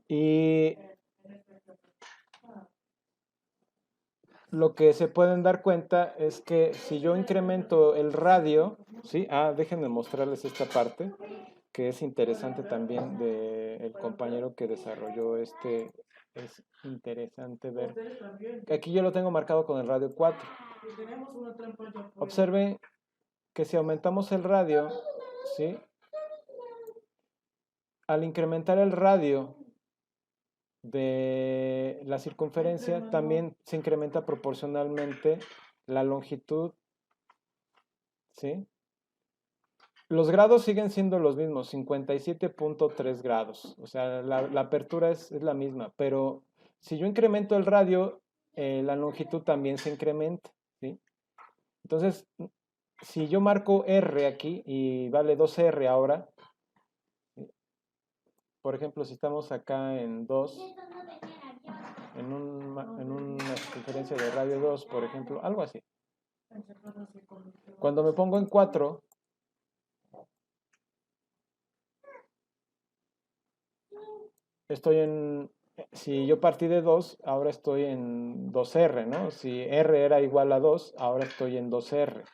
Y lo que se pueden dar cuenta es que si yo incremento el radio, ¿sí? Déjenme mostrarles esta parte, que es interesante también del compañero que desarrolló este. Es interesante ver. Aquí yo lo tengo marcado con el radio 4. Observen que si aumentamos el radio, ¿sí? Al incrementar el radio de la circunferencia, también se incrementa proporcionalmente la longitud, ¿sí? Los grados siguen siendo los mismos, 57.3 grados. O sea, la apertura es la misma, pero si yo incremento el radio, la longitud también se incrementa, ¿sí? Entonces, si yo marco R aquí y vale 2R ahora, por ejemplo, si estamos acá en 2, en una circunferencia de radio 2, por ejemplo, algo así. Cuando me pongo en 4, si yo partí de 2, ahora estoy en 2R, ¿no? Si R era igual a 2, ahora estoy en 2R.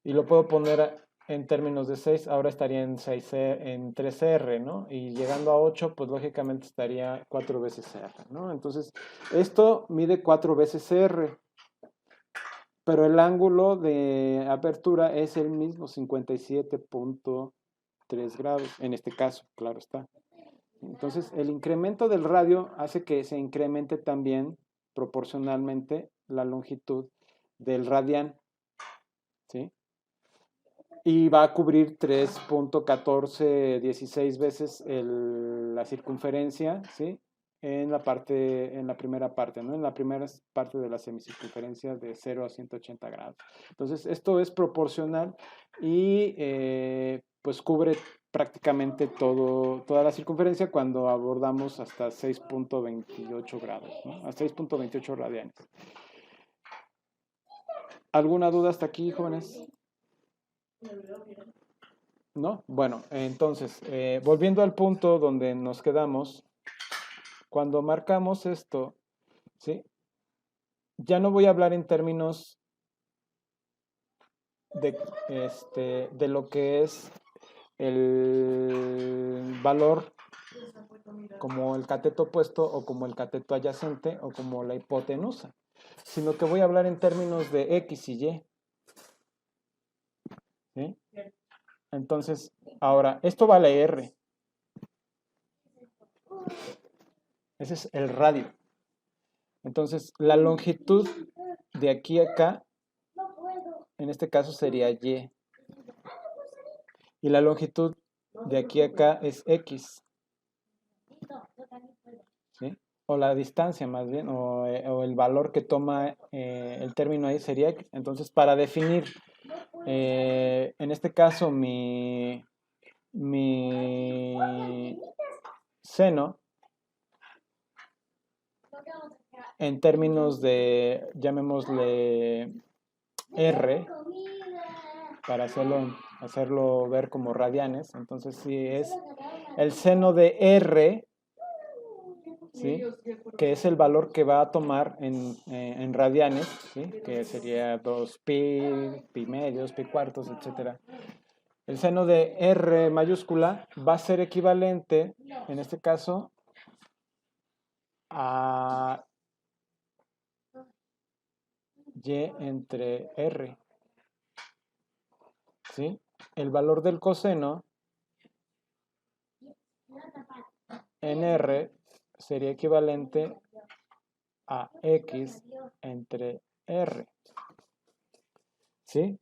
Y lo puedo poner en términos de 6, ahora estaría en 3R, ¿no? Y llegando a 8, pues lógicamente estaría 4 veces R, ¿no? Entonces, esto mide 4 veces R, pero el ángulo de apertura es el mismo, 57.3 grados, en este caso, claro está. Entonces, el incremento del radio hace que se incremente también proporcionalmente la longitud del radián, ¿sí? Y va a cubrir 3.1416 veces la circunferencia, ¿sí? En la primera parte, ¿no? En la primera parte de la semicircunferencia de 0 a 180 grados. Entonces, esto es proporcional y pues cubre prácticamente toda la circunferencia cuando abordamos hasta 6.28 grados, ¿no? A 6.28 radianes. ¿Alguna duda hasta aquí, jóvenes? ¿No? Bueno, entonces, volviendo al punto donde nos quedamos, cuando marcamos esto, ¿sí? Ya no voy a hablar en términos de lo que es el valor como el cateto opuesto o como el cateto adyacente o como la hipotenusa, sino que voy a hablar en términos de X y Y. ¿Sí? Entonces, ahora, esto vale R. Ese es el radio. Entonces, la longitud de aquí a acá, en este caso sería Y. Y la longitud de aquí a acá es X. ¿Sí? O la distancia más bien, o el valor que toma el término ahí sería X. Entonces, para definir, en este caso, mi seno, en términos de, llamémosle R, para hacerlo ver como radianes. Entonces, si es el seno de R, ¿sí? Que es el valor que va a tomar en radianes, ¿sí? Que sería 2pi, pi medios, pi cuartos, etc. El seno de R mayúscula va a ser equivalente, en este caso, a Y entre R. ¿Sí? El valor del coseno en R sería equivalente a X entre R. ¿Sí?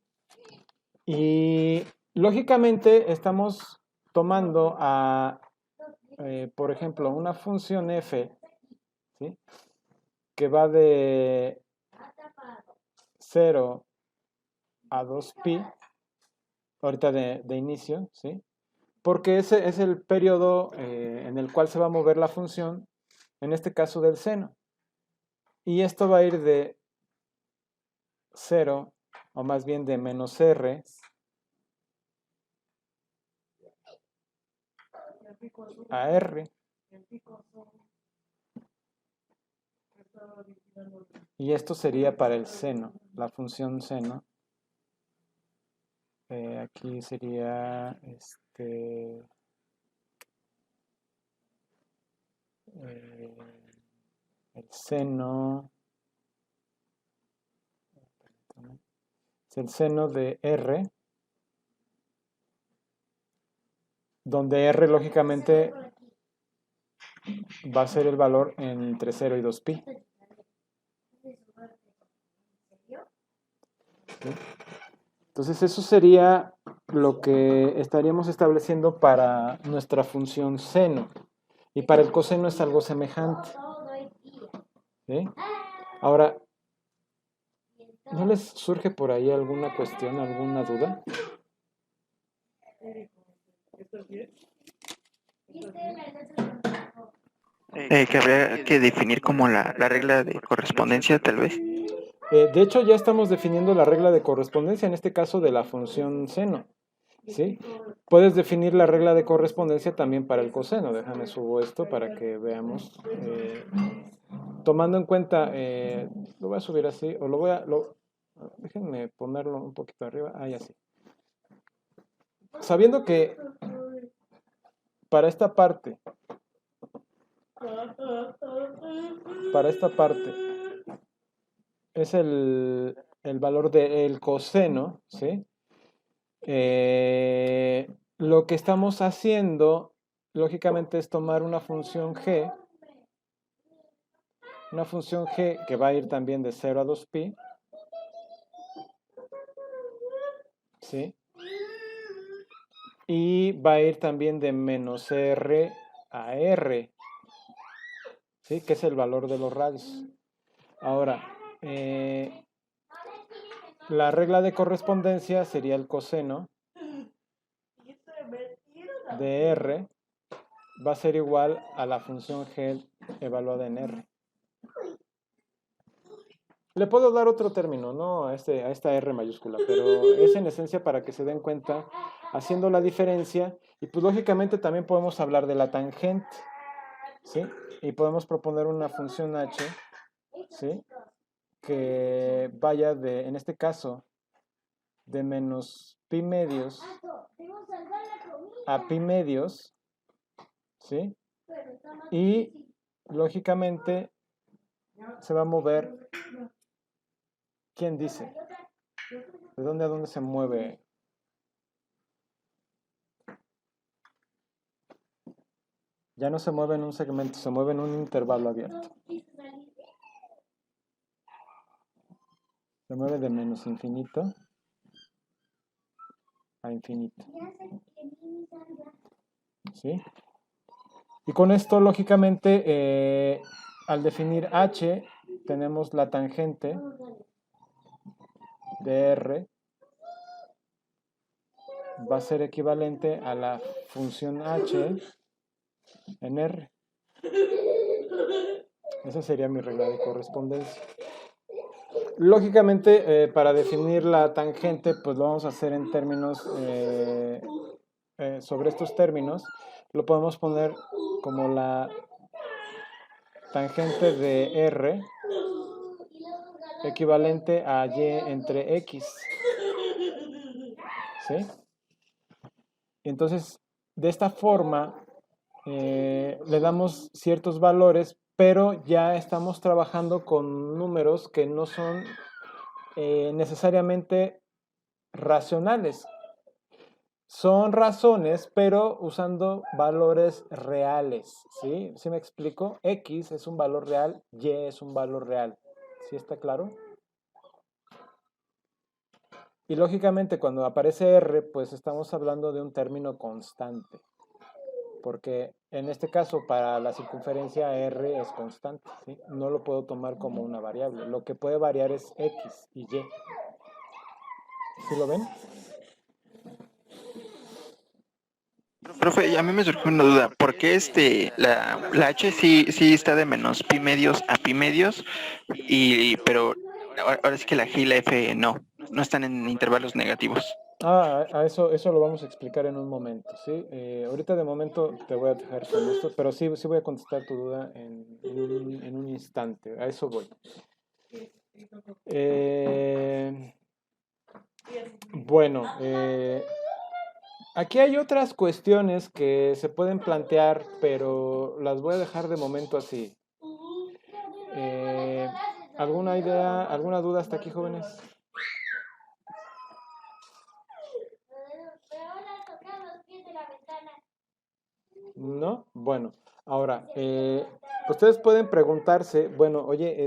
Y lógicamente estamos tomando por ejemplo, una función f, ¿sí? Que va de 0 a 2pi, ahorita de inicio, ¿sí? Porque ese es el periodo en el cual se va a mover la función, en este caso del seno. Y esto va a ir de 0, o más bien de menos r, a r. Y esto sería para el seno, la función seno. Aquí sería el seno, es el seno de R, donde R lógicamente va a ser el valor entre 0 y 2pi. ¿Sí? Entonces eso sería lo que estaríamos estableciendo para nuestra función seno. Y para el coseno es algo semejante. ¿Sí? Ahora, ¿no les surge por ahí alguna cuestión, alguna duda? Que habría que definir como la regla de correspondencia, tal vez. De hecho, ya estamos definiendo la regla de correspondencia, en este caso de la función seno. ¿Sí? Puedes definir la regla de correspondencia también para el coseno. Déjame subo esto para que veamos. Tomando en cuenta, lo voy a subir así, o lo voy a... déjenme ponerlo un poquito arriba. Ahí así. Sabiendo que para esta parte es el valor del coseno, ¿sí? Lo que estamos haciendo, lógicamente, es tomar una función g que va a ir también de 0 a 2pi, ¿sí? Y va a ir también de menos r a r, ¿sí? Que es el valor de los radios. Ahora, la regla de correspondencia sería el coseno de r va a ser igual a la función g evaluada en r. Le puedo dar otro término, ¿no? A esta R mayúscula, pero es en esencia para que se den cuenta haciendo la diferencia. Y pues lógicamente también podemos hablar de la tangente, ¿sí? Y podemos proponer una función h, ¿sí? Que vaya de, en este caso, de menos pi medios a pi medios, ¿sí? Y lógicamente se va a mover, ¿quién dice? ¿De dónde a dónde se mueve? Ya no se mueve en un segmento, se mueve en un intervalo abierto. Se mueve de menos infinito a infinito. ¿Sí? Y con esto, lógicamente, al definir h, tenemos la tangente de r va a ser equivalente a la función h en r. Esa sería mi regla de correspondencia. Lógicamente, para definir la tangente, pues lo vamos a hacer en términos, sobre estos términos, lo podemos poner como la tangente de r equivalente a y entre x. ¿Sí? Entonces, de esta forma, le damos ciertos valores, pero ya estamos trabajando con números que no son necesariamente racionales. Son razones, pero usando valores reales, ¿sí? ¿Sí me explico? X es un valor real, Y es un valor real. ¿Sí está claro? Y lógicamente cuando aparece R, pues estamos hablando de un término constante, porque en este caso para la circunferencia R es constante, ¿sí? No lo puedo tomar como una variable. Lo que puede variar es X y Y. ¿Sí lo ven? Profe, a mí me surgió una duda. ¿Por qué la H sí está de menos pi medios a pi medios? Pero ahora sí que la G y la F no están en intervalos negativos. Eso lo vamos a explicar en un momento, ¿sí? Ahorita de momento te voy a dejar con esto, pero sí voy a contestar tu duda en un instante. A eso voy. Eh, bueno, aquí hay otras cuestiones que se pueden plantear, pero las voy a dejar de momento así. Eh, ¿Alguna idea, alguna duda hasta aquí, jóvenes? ¿No? Bueno, ahora, ustedes pueden preguntarse, bueno, oye,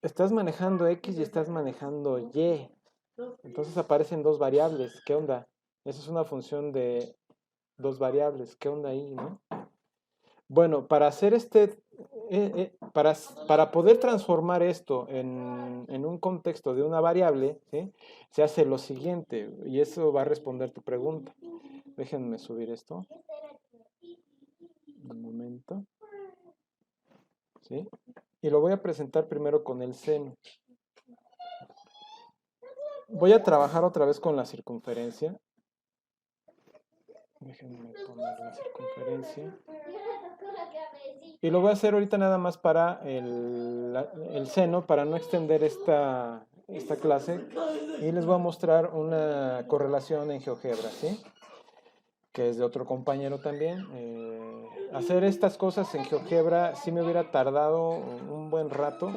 estás manejando X y estás manejando Y. Entonces aparecen dos variables. ¿Qué onda? Esa es una función de dos variables. ¿Qué onda ahí, no? Bueno, para hacer para poder transformar esto en un contexto de una variable, ¿sí? Se hace lo siguiente, y eso va a responder tu pregunta. Déjenme subir esto. Un momento. ¿Sí? Y lo voy a presentar primero con el seno. Voy a trabajar otra vez con la circunferencia. Déjenme poner la circunferencia. Y lo voy a hacer ahorita nada más para el seno, para no extender esta clase. Y les voy a mostrar una correlación en GeoGebra, ¿sí? Que es de otro compañero también. Hacer estas cosas en GeoGebra sí me hubiera tardado un buen rato,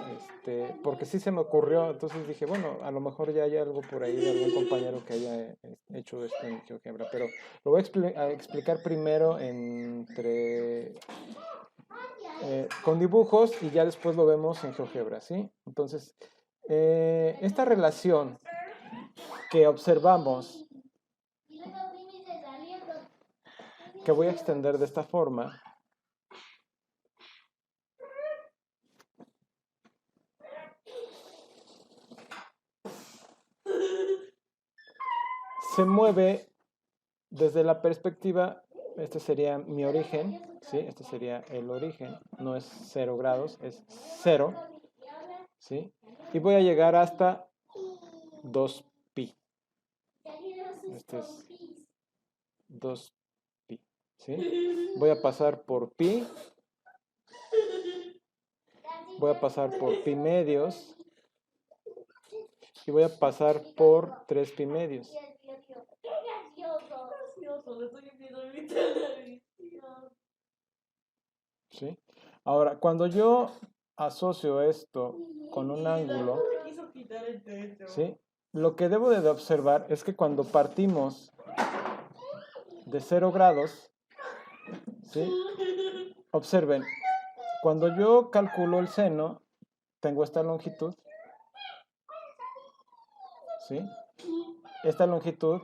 porque sí se me ocurrió, entonces dije, bueno, a lo mejor ya hay algo por ahí de algún compañero que haya hecho esto en GeoGebra, pero lo voy a explicar primero con dibujos y ya después lo vemos en GeoGebra, ¿sí? Entonces, esta relación que observamos, que voy a extender de esta forma, se mueve desde la perspectiva, este sería mi origen, ¿sí? Este sería el origen, no es 0 grados, es 0, ¿sí? Y voy a llegar hasta 2pi. Este es 2pi, ¿sí? Voy a pasar por pi, voy a pasar por pi medios y voy a pasar por 3pi medios. ¿Sí? Ahora, cuando yo asocio esto con un ángulo, ¿sí? Lo que debo de observar es que cuando partimos de 0 grados, ¿sí? Observen, cuando yo calculo el seno, tengo esta longitud, ¿sí? Esta longitud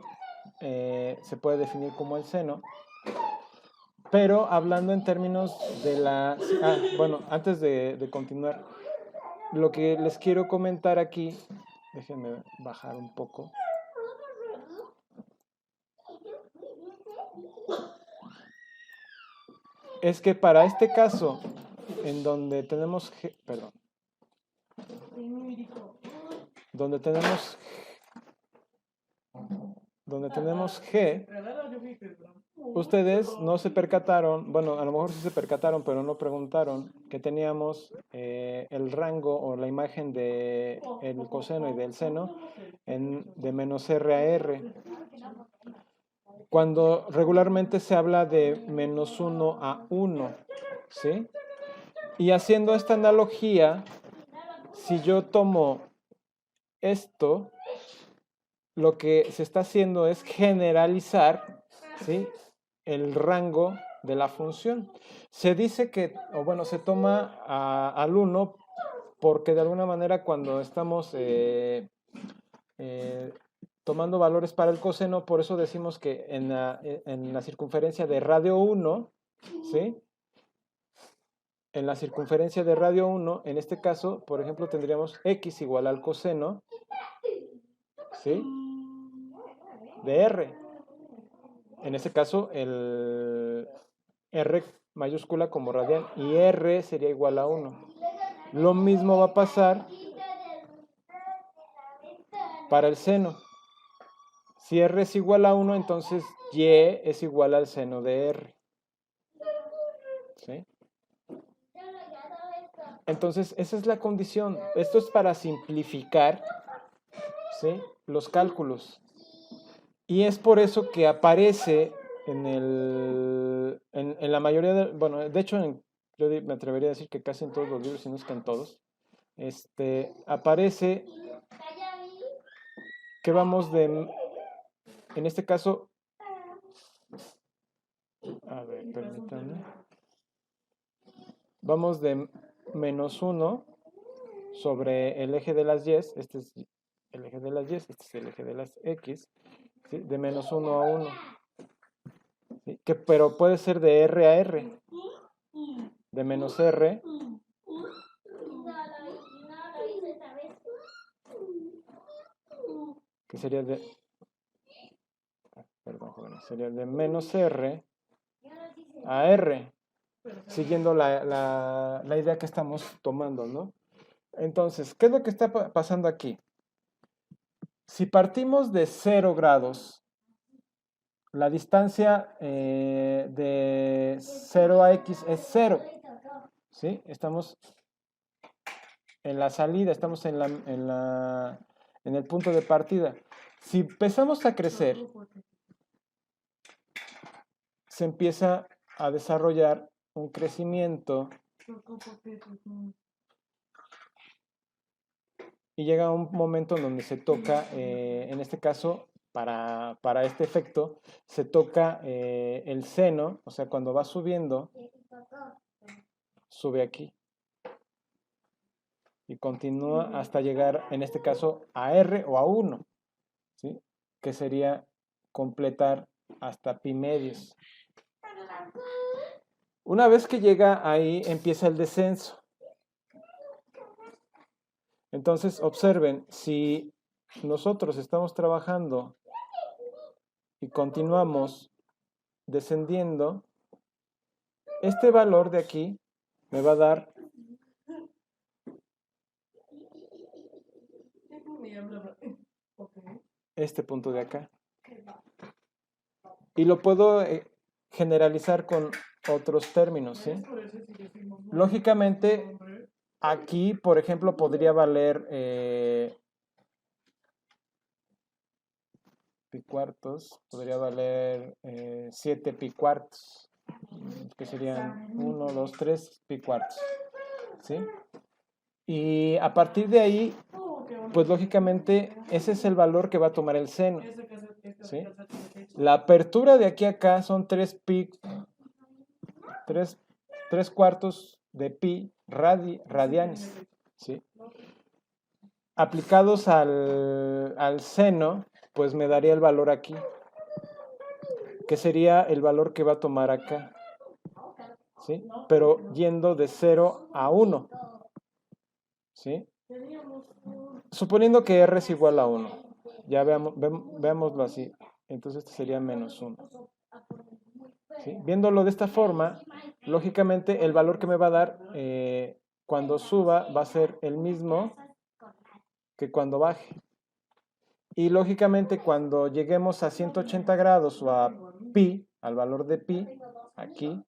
se puede definir como el seno, pero hablando en términos de la... bueno, antes de continuar, lo que les quiero comentar aquí, déjenme bajar un poco. Es que para este caso, en donde tenemos G, perdón, donde tenemos G, ustedes no se percataron, bueno, a lo mejor sí se percataron, pero no preguntaron que teníamos el rango o la imagen de el coseno y del seno de menos R a R. cuando regularmente se habla de menos 1 a 1, ¿sí? Y haciendo esta analogía, si yo tomo esto, lo que se está haciendo es generalizar, ¿sí?, el rango de la función. Se dice que, o bueno, se toma al 1 porque de alguna manera cuando estamos tomando valores para el coseno, por eso decimos que en la circunferencia de radio 1, ¿sí?, en la circunferencia de radio 1, en este caso, por ejemplo, tendríamos x igual al coseno, ¿sí?, de r. En este caso, el r mayúscula como radian y r sería igual a 1. Lo mismo va a pasar para el seno. Si r es igual a 1, entonces y es igual al seno de r. ¿Sí? Entonces, esa es la condición. Esto es para simplificar, ¿sí?, los cálculos. Y es por eso que aparece en la mayoría de, bueno, de hecho, yo me atrevería a decir que casi en todos los libros, si no es que en todos, aparece que vamos en este caso, a ver, permítanme, vamos de menos 1 sobre el eje de las y, este es el eje de las y, este es el eje de las x, ¿sí?, de menos 1 a 1, ¿sí?, pero puede ser de r a r, de menos r, que sería de, perdón, jóvenes, sería de menos r a r, siguiendo la idea que estamos tomando, ¿no? Entonces, ¿qué es lo que está pasando aquí? Si partimos de 0 grados, la distancia de 0 a x es 0, ¿sí? Estamos en la salida, estamos en el punto de partida. Si empezamos a crecer, se empieza a desarrollar un crecimiento y llega un momento en donde se toca, en este caso, para este efecto, se toca el seno, o sea, cuando va subiendo, sube aquí. Y continúa hasta llegar, en este caso, a R o a 1, ¿sí?, que sería completar hasta pi medios. Una vez que llega ahí, empieza el descenso. Entonces, observen, si nosotros estamos trabajando y continuamos descendiendo, este valor de aquí me va a dar este punto de acá. Y lo puedo generalizar con otros términos, ¿sí? Lógicamente, aquí, por ejemplo, podría valer pi cuartos, podría valer 7 pi cuartos, que serían 1, 2, 3 pi cuartos, ¿sí? Y a partir de ahí, pues lógicamente ese es el valor que va a tomar el seno, ¿sí? La apertura de aquí a acá son 3 pi, 3 cuartos de pi radianes, ¿sí? Aplicados al seno, pues me daría el valor aquí, que sería el valor que va a tomar acá, ¿sí? Pero yendo de 0 a 1, ¿sí? Suponiendo que r es igual a 1, ya veámoslo así, entonces este sería menos 1. ¿Sí? Viéndolo de esta forma, lógicamente el valor que me va a dar cuando suba va a ser el mismo que cuando baje. Y lógicamente cuando lleguemos a 180 grados o a pi, al valor de pi, aquí,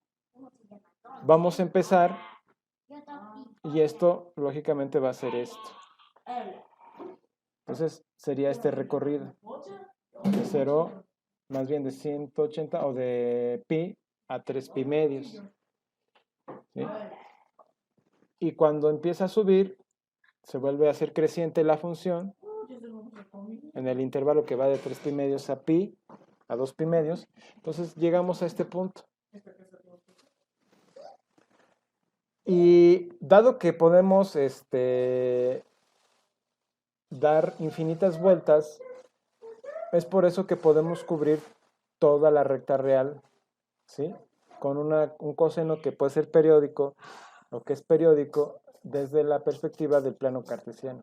vamos a empezar y esto lógicamente va a ser esto. Entonces sería este recorrido de 0 más bien de 180 o de pi a 3 pi medios. ¿Sí? Y cuando empieza a subir, se vuelve a hacer creciente la función en el intervalo que va de 3 pi medios a pi, a 2 pi medios. Entonces llegamos a este punto. Y dado que podemos dar infinitas vueltas, es por eso que podemos cubrir toda la recta real, ¿sí? Con un coseno que puede ser periódico o que es periódico desde la perspectiva del plano cartesiano.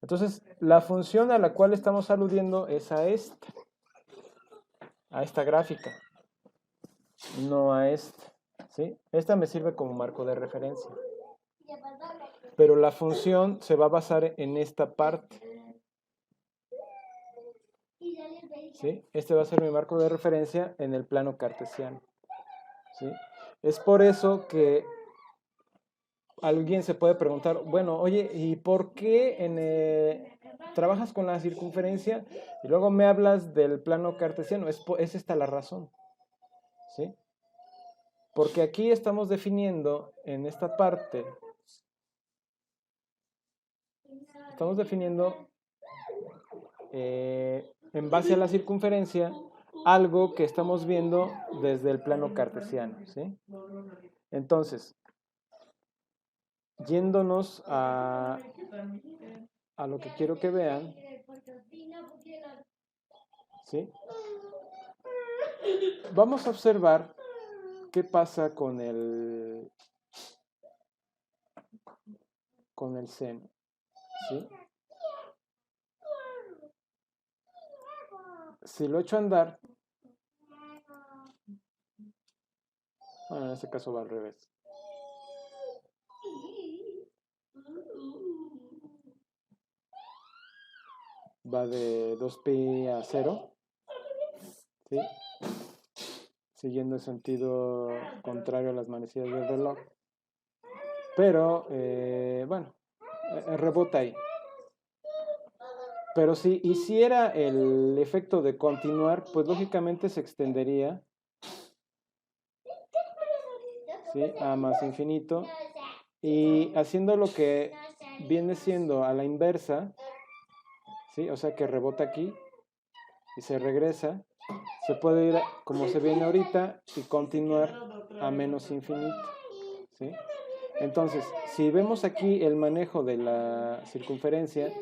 Entonces, la función a la cual estamos aludiendo es a esta gráfica, no a esta, ¿sí? Esta me sirve como marco de referencia. Pero la función se va a basar en esta parte. ¿Sí? Este va a ser mi marco de referencia en el plano cartesiano. ¿Sí? Es por eso que alguien se puede preguntar, bueno, oye, ¿y por qué trabajas con la circunferencia y luego me hablas del plano cartesiano? Es esta la razón. ¿Sí? Porque aquí estamos definiendo en esta parte, estamos definiendo en base a la circunferencia algo que estamos viendo desde el plano cartesiano, ¿sí? Entonces, yéndonos a lo que quiero que vean, ¿sí? Vamos a observar qué pasa con el seno, ¿sí? Si lo echo a andar, bueno, en este caso va al revés. Va de 2pi a 0, ¿sí? Siguiendo el sentido contrario a las manecillas del reloj. Pero, bueno, rebota ahí. Pero si hiciera el efecto de continuar, pues lógicamente se extendería, ¿sí? A más infinito. Y haciendo lo que viene siendo a la inversa, ¿sí? O sea que rebota aquí y se regresa, se puede ir como se viene ahorita y continuar a menos infinito, ¿sí? Entonces, si vemos aquí el manejo de la circunferencia,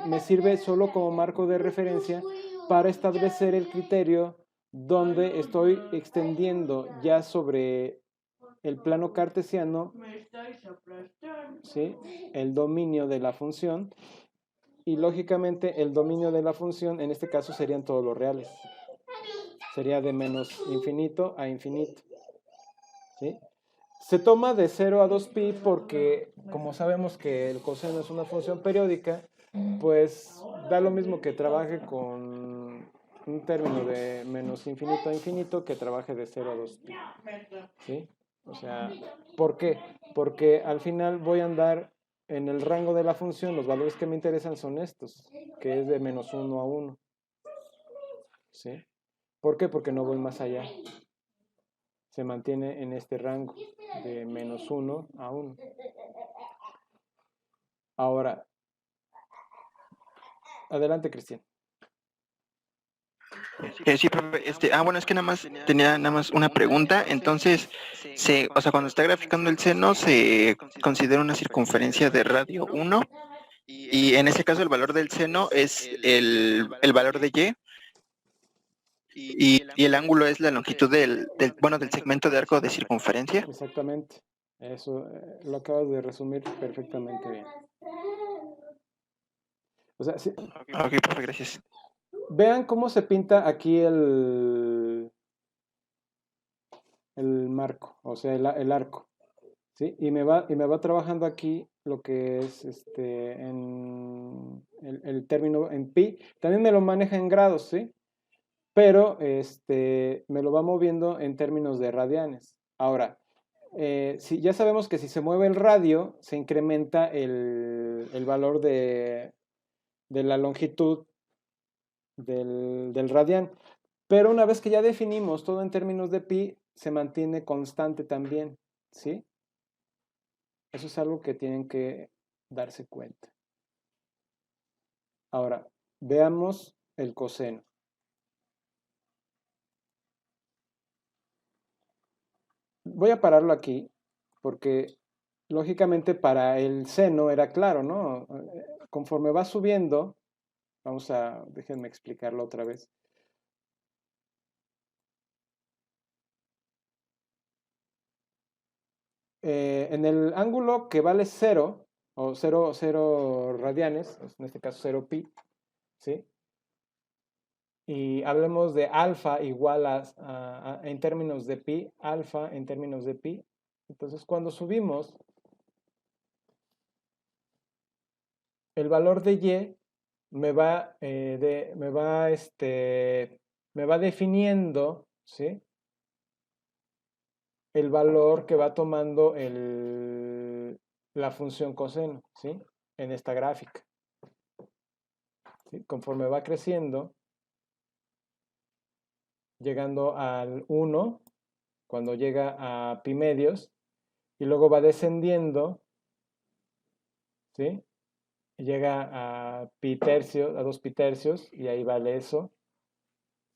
me sirve solo como marco de referencia para establecer el criterio donde estoy extendiendo ya sobre el plano cartesiano, ¿sí? El dominio de la función, y lógicamente el dominio de la función en este caso serían todos los reales. Sería de menos infinito a infinito, ¿sí? Se toma de 0 a 2pi porque, como sabemos que el coseno es una función periódica, pues da lo mismo que trabaje con un término de menos infinito a infinito que trabaje de 0 a 2pi. ¿Sí? O sea, ¿por qué? Porque al final voy a andar en el rango de la función, los valores que me interesan son estos, que es de menos 1 a 1. ¿Sí? ¿Por qué? Porque no voy más allá. Se mantiene en este rango de menos 1 a 1. Ahora, adelante, Cristian. Sí, profe, bueno, es que tenía nada más una pregunta. Entonces, o sea, cuando está graficando el seno, se considera una circunferencia de radio 1, y en ese caso el valor del seno es el valor de y el ángulo es la longitud del segmento de arco de circunferencia. Exactamente. Eso lo acabas de resumir perfectamente bien. O sea, sí. Ok, profe, gracias. Vean cómo se pinta aquí el marco, o sea, el arco, ¿sí? Y me va trabajando aquí lo que es en el término en pi. También me lo maneja en grados, ¿sí? Pero me lo va moviendo en términos de radianes. Ahora, ya sabemos que si se mueve el radio, se incrementa el valor de la longitud del radián. Pero una vez que ya definimos todo en términos de pi, se mantiene constante también, ¿sí? Eso es algo que tienen que darse cuenta. Ahora, veamos el coseno. Voy a pararlo aquí porque lógicamente para el seno era claro, ¿no? Conforme va subiendo, déjenme explicarlo otra vez. En el ángulo que vale 0, o 0 radianes, en este caso 0 pi, ¿sí? Y hablemos de alfa igual en términos de pi, alfa en términos de pi. Entonces, cuando subimos, el valor de y me va definiendo, ¿sí? El valor que va tomando la función coseno, ¿sí? En esta gráfica. ¿Sí? Conforme va creciendo, llegando al 1, cuando llega a pi medios, y luego va descendiendo, ¿sí? Llega a pi tercios, a 2 pi tercios, y ahí vale eso.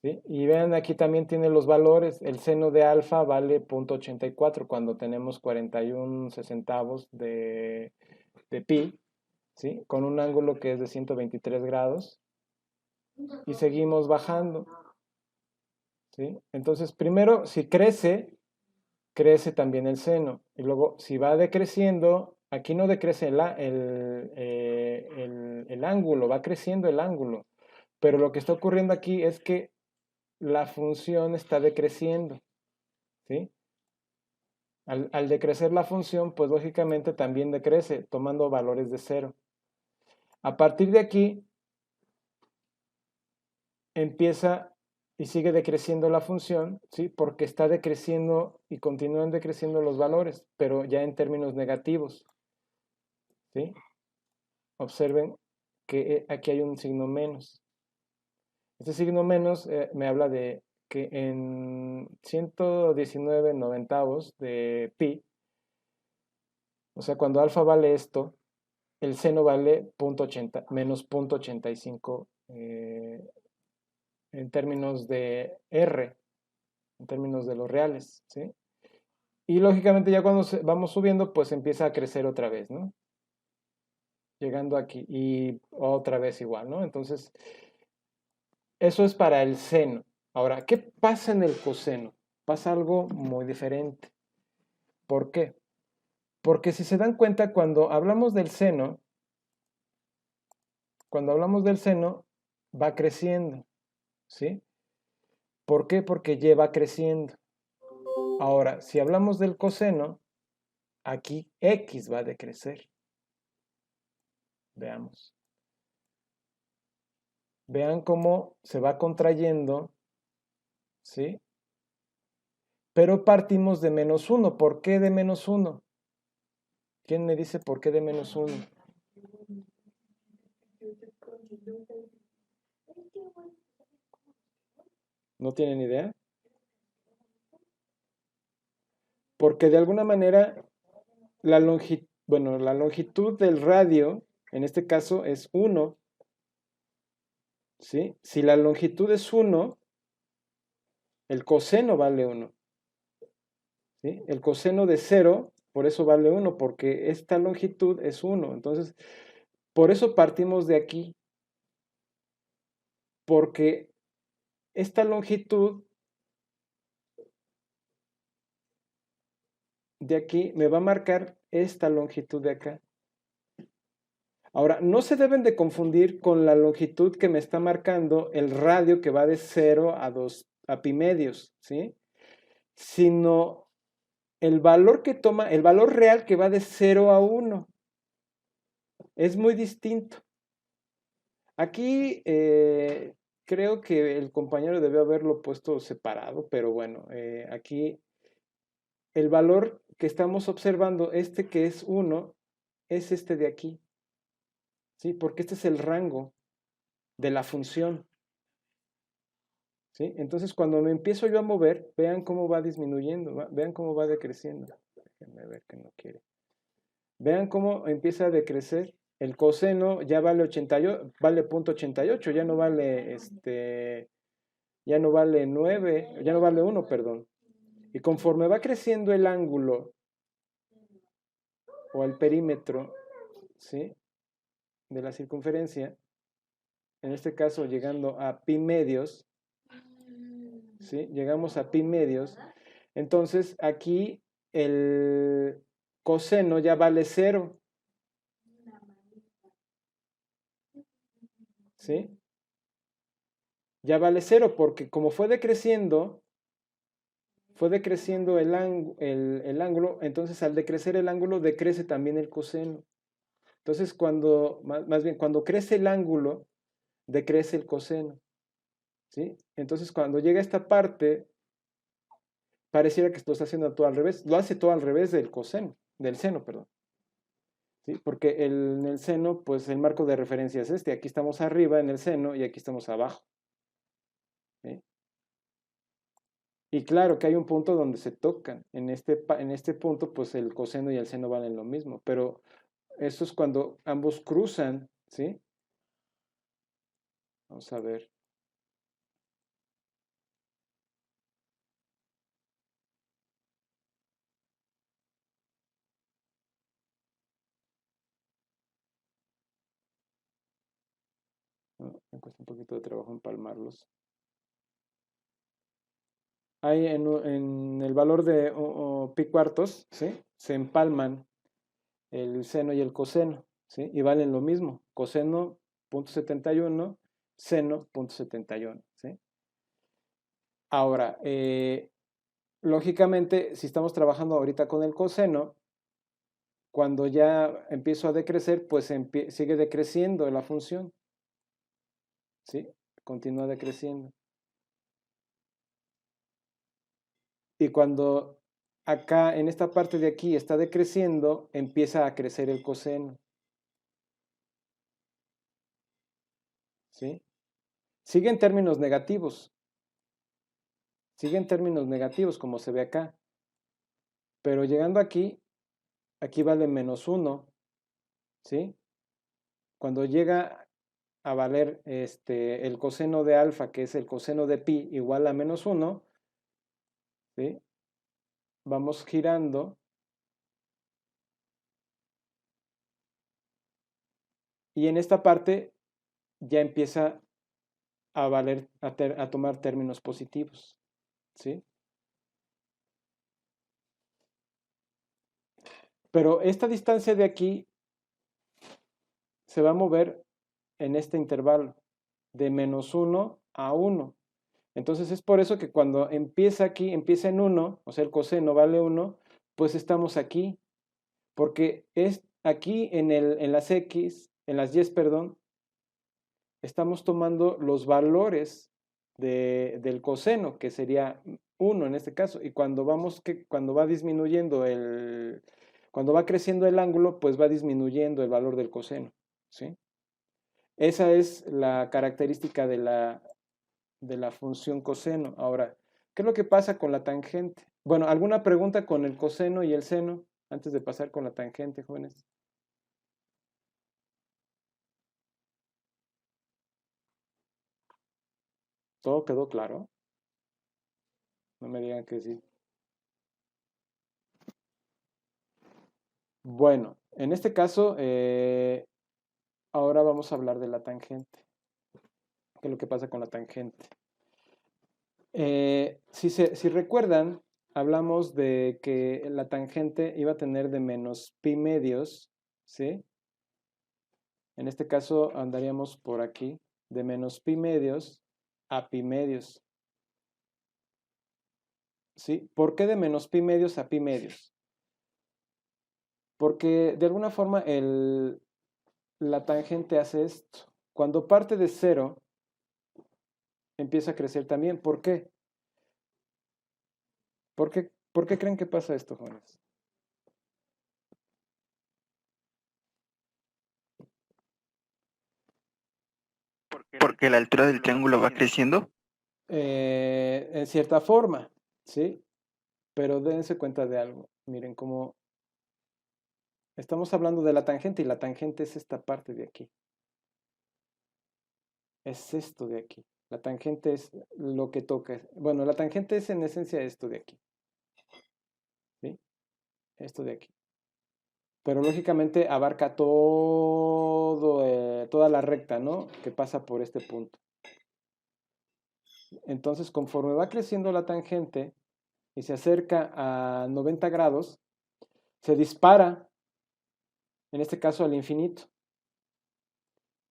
¿Sí? Y vean, aquí también tiene los valores. El seno de alfa vale 0.84 cuando tenemos 41 sesentavos de pi, ¿sí? Con un ángulo que es de 123 grados. Y seguimos bajando, ¿sí? Entonces, primero, si crece, crece también el seno. Y luego, si va decreciendo, aquí no decrece el ángulo, va creciendo el ángulo. Pero lo que está ocurriendo aquí es que la función está decreciendo, ¿sí? Al decrecer la función, pues lógicamente también decrece, tomando valores de 0. A partir de aquí, empieza y sigue decreciendo la función, ¿sí? Porque está decreciendo y continúan decreciendo los valores, pero ya en términos negativos, ¿sí? Observen que aquí hay un signo menos. Este signo menos me habla de que en 119 noventavos de pi, o sea, cuando alfa vale esto, el seno vale menos 0.85 en términos de R, en términos de los reales, ¿sí? Y lógicamente ya cuando vamos subiendo, pues empieza a crecer otra vez, ¿no? Llegando aquí y otra vez igual, ¿no? Entonces, eso es para el seno. Ahora, ¿qué pasa en el coseno? Pasa algo muy diferente. ¿Por qué? Porque si se dan cuenta, cuando hablamos del seno, va creciendo, ¿sí? ¿Por qué? Porque y va creciendo. Ahora, si hablamos del coseno, aquí x va a decrecer. Veamos. Vean cómo se va contrayendo, ¿sí? Pero partimos de menos 1. ¿Por qué de menos 1? ¿Quién me dice por qué de menos 1? ¿No tienen idea? Porque de alguna manera la longitud del radio, en este caso, es 1. ¿Sí? Si la longitud es 1, el coseno vale 1. ¿Sí? El coseno de 0, por eso vale 1, porque esta longitud es 1. Entonces, por eso partimos de aquí, porque esta longitud de aquí me va a marcar esta longitud de acá. Ahora, no se deben de confundir con la longitud que me está marcando el radio que va de 0 a pi medios, ¿sí? Sino el valor que toma, el valor real que va de 0 a 1. Es muy distinto. Aquí creo que el compañero debió haberlo puesto separado, pero bueno, aquí el valor que estamos observando, este que es 1, es este de aquí, ¿sí? Porque este es el rango de la función. ¿sí? Entonces, cuando me empiezo yo a mover, vean cómo va disminuyendo, vean cómo va decreciendo. Déjenme ver que no quiere. Vean cómo empieza a decrecer. El coseno ya vale 88, vale .88, ya no vale ya no vale 9, ya no vale 1, perdón. Y conforme va creciendo el ángulo o el perímetro, ¿sí? De la circunferencia, en este caso llegando a pi medios, ¿sí? Llegamos a pi medios, entonces aquí el coseno ya vale 0, ¿sí? Ya vale 0 porque como fue decreciendo el ángulo, entonces al decrecer el ángulo decrece también el coseno. Entonces más bien, cuando crece el ángulo, decrece el coseno, ¿sí? Entonces cuando llega esta parte, pareciera que lo está haciendo todo al revés. Lo hace todo al revés del seno, perdón. ¿Sí? Porque en el seno, pues el marco de referencia es este. Aquí estamos arriba en el seno y aquí estamos abajo. ¿Sí? Y claro que hay un punto donde se tocan. En este punto, pues el coseno y el seno valen lo mismo. Pero eso es cuando ambos cruzan, ¿sí? Vamos a ver. Me cuesta un poquito de trabajo empalmarlos. Hay en el valor de pi cuartos, ¿sí? Se empalman el seno y el coseno, ¿sí? Y valen lo mismo. Coseno 0.71, seno 0.71, ¿sí? Ahora, lógicamente, si estamos trabajando ahorita con el coseno, cuando ya empiezo a decrecer, pues sigue decreciendo la función, ¿sí? Continúa decreciendo. Y cuando acá, en esta parte de aquí, está decreciendo, empieza a crecer el coseno, ¿sí? Sigue en términos negativos, sigue en términos negativos, como se ve acá. Pero llegando aquí vale -1, ¿sí? Cuando llega a valer el coseno de alfa, que es el coseno de pi, igual a -1, ¿sí? Vamos girando y en esta parte ya empieza a valer, a tomar términos positivos, ¿sí? Pero esta distancia de aquí se va a mover en este intervalo de -1 a 1. Entonces es por eso que cuando empieza aquí, empieza en 1, o sea, el coseno vale 1, pues estamos aquí, porque es aquí en las X, en las Y, perdón, estamos tomando los valores del coseno, que sería 1 en este caso, y cuando va disminuyendo cuando va creciendo el ángulo, pues va disminuyendo el valor del coseno, ¿sí? Esa es la característica de la función coseno. Ahora, ¿qué es lo que pasa con la tangente? Bueno, ¿alguna pregunta con el coseno y el seno antes de pasar con la tangente, jóvenes? ¿Todo quedó claro? No me digan que sí. Bueno, en este caso, ahora vamos a hablar de la tangente. ¿Qué es lo que pasa con la tangente? Si recuerdan, hablamos de que la tangente iba a tener de menos pi medios, ¿sí? En este caso andaríamos por aquí, de menos pi medios a pi medios, ¿sí? ¿Por qué de menos pi medios a pi medios? Porque de alguna forma la tangente hace esto. Cuando parte de cero, empieza a crecer también. ¿Por qué? ¿Por qué creen que pasa esto, jóvenes? Porque la altura del triángulo va creciendo. en cierta forma, ¿sí? Pero dense cuenta de algo. Miren cómo estamos hablando de la tangente y la tangente es esta parte de aquí. Es esto de aquí. La tangente es lo que toca. Bueno, la tangente es en esencia esto de aquí. ¿Sí? Esto de aquí. Pero lógicamente abarca todo, toda la recta, ¿no? Que pasa por este punto. Entonces, conforme va creciendo la tangente y se acerca a 90 grados, se dispara, en este caso al infinito.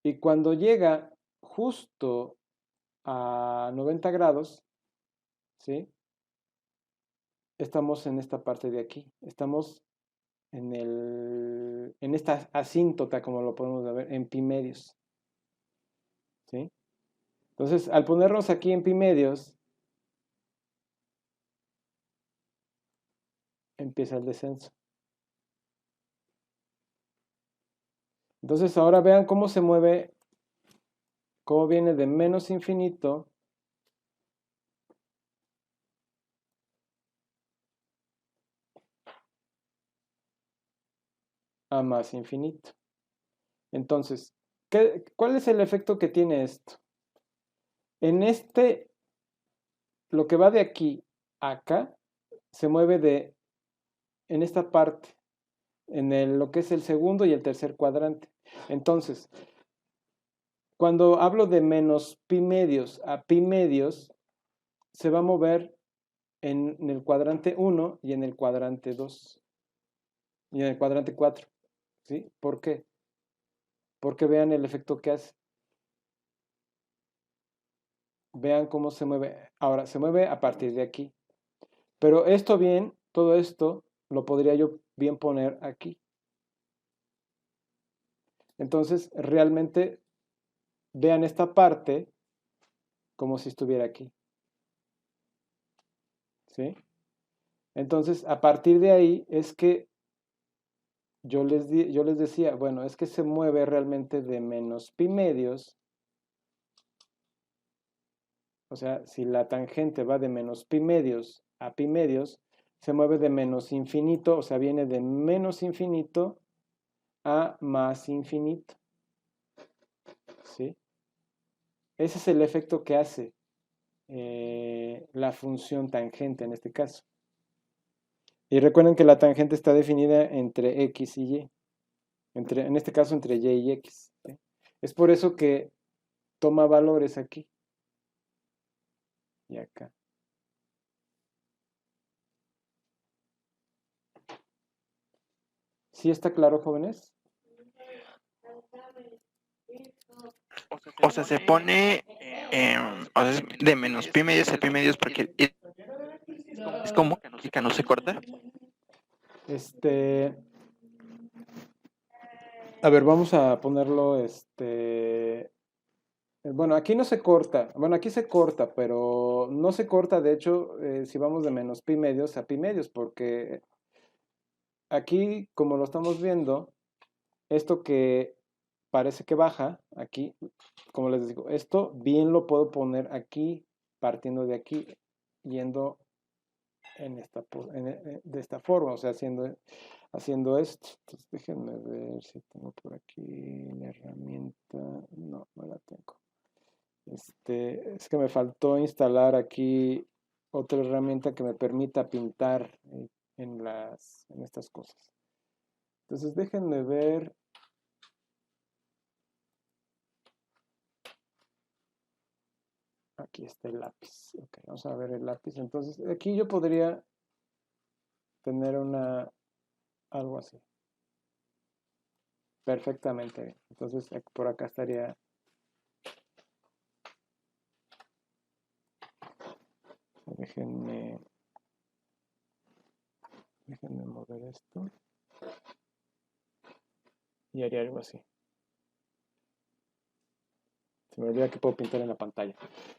Y cuando llega justo a 90 grados, ¿sí? Estamos en esta parte de aquí. Estamos en esta asíntota, como lo podemos ver, en pi medios. ¿Sí? Entonces, al ponernos aquí en pi medios, empieza el descenso. Entonces, ahora vean cómo se mueve, cómo viene de menos infinito a más infinito. Entonces, ¿cuál es el efecto que tiene esto? En este, lo que va de aquí a acá, se mueve en esta parte, lo que es el segundo y el tercer cuadrante. Entonces, cuando hablo de menos pi medios a pi medios, se va a mover en el cuadrante 1 y en el cuadrante 2 y en el cuadrante 4. ¿Sí? ¿Por qué? Porque vean el efecto que hace. Vean cómo se mueve. Ahora, se mueve a partir de aquí. Pero esto bien, todo esto, lo podría yo bien poner aquí. Entonces, realmente, vean esta parte como si estuviera aquí. ¿Sí? Entonces, a partir de ahí es que yo les decía, bueno, es que se mueve realmente de menos pi medios. O sea, si la tangente va de menos pi medios a pi medios, se mueve de menos infinito, o sea, viene de menos infinito a más infinito. ¿Sí? Ese es el efecto que hace la función tangente en este caso. Y recuerden que la tangente está definida entre x y y. En este caso entre y y x. ¿Sí? Es por eso que toma valores aquí y acá. ¿Sí está claro, jóvenes? O sea, se pone o sea, es de menos pi medios a pi medios porque es como que no se corta. A ver, vamos a ponerlo, bueno, aquí no se corta, bueno, aquí se corta, pero no se corta, de hecho, si vamos de menos pi medios a pi medios, porque aquí, como lo estamos viendo, esto que parece que baja, aquí, como les digo, esto bien lo puedo poner aquí, partiendo de aquí, yendo de esta forma, o sea, haciendo esto. Entonces, déjenme ver si tengo por aquí la herramienta. No, no la tengo. Es que me faltó instalar aquí otra herramienta que me permita pintar en estas cosas. Entonces, déjenme ver. Aquí está el lápiz. Ok, vamos a ver el lápiz. Entonces, aquí yo podría tener algo así. Perfectamente. Entonces, por acá estaría. Déjenme mover esto. Y haría algo así. Se me olvida que puedo pintar en la pantalla.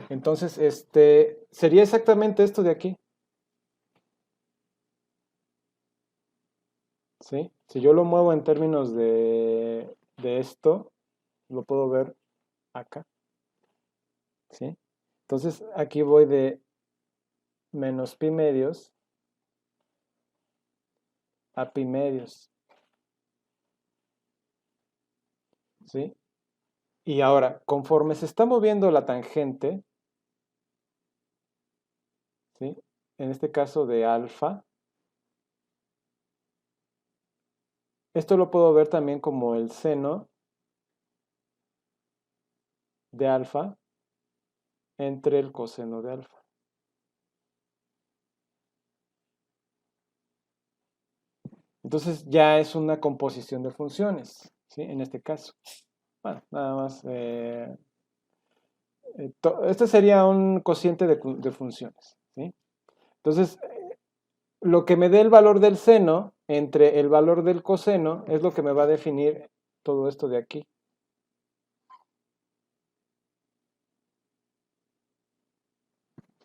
Entonces, sería exactamente esto de aquí. ¿Sí? Si yo lo muevo en términos de esto, lo puedo ver acá. ¿Sí? Entonces aquí voy de menos pi medios a pi medios, ¿sí? Y ahora, conforme se está moviendo la tangente, ¿sí? En este caso de alfa, esto lo puedo ver también como el seno de alfa entre el coseno de alfa. Entonces ya es una composición de funciones, ¿sí? En este caso. Bueno, nada más. Este sería un cociente de funciones, ¿sí? Entonces, lo que me dé el valor del seno entre el valor del coseno es lo que me va a definir todo esto de aquí.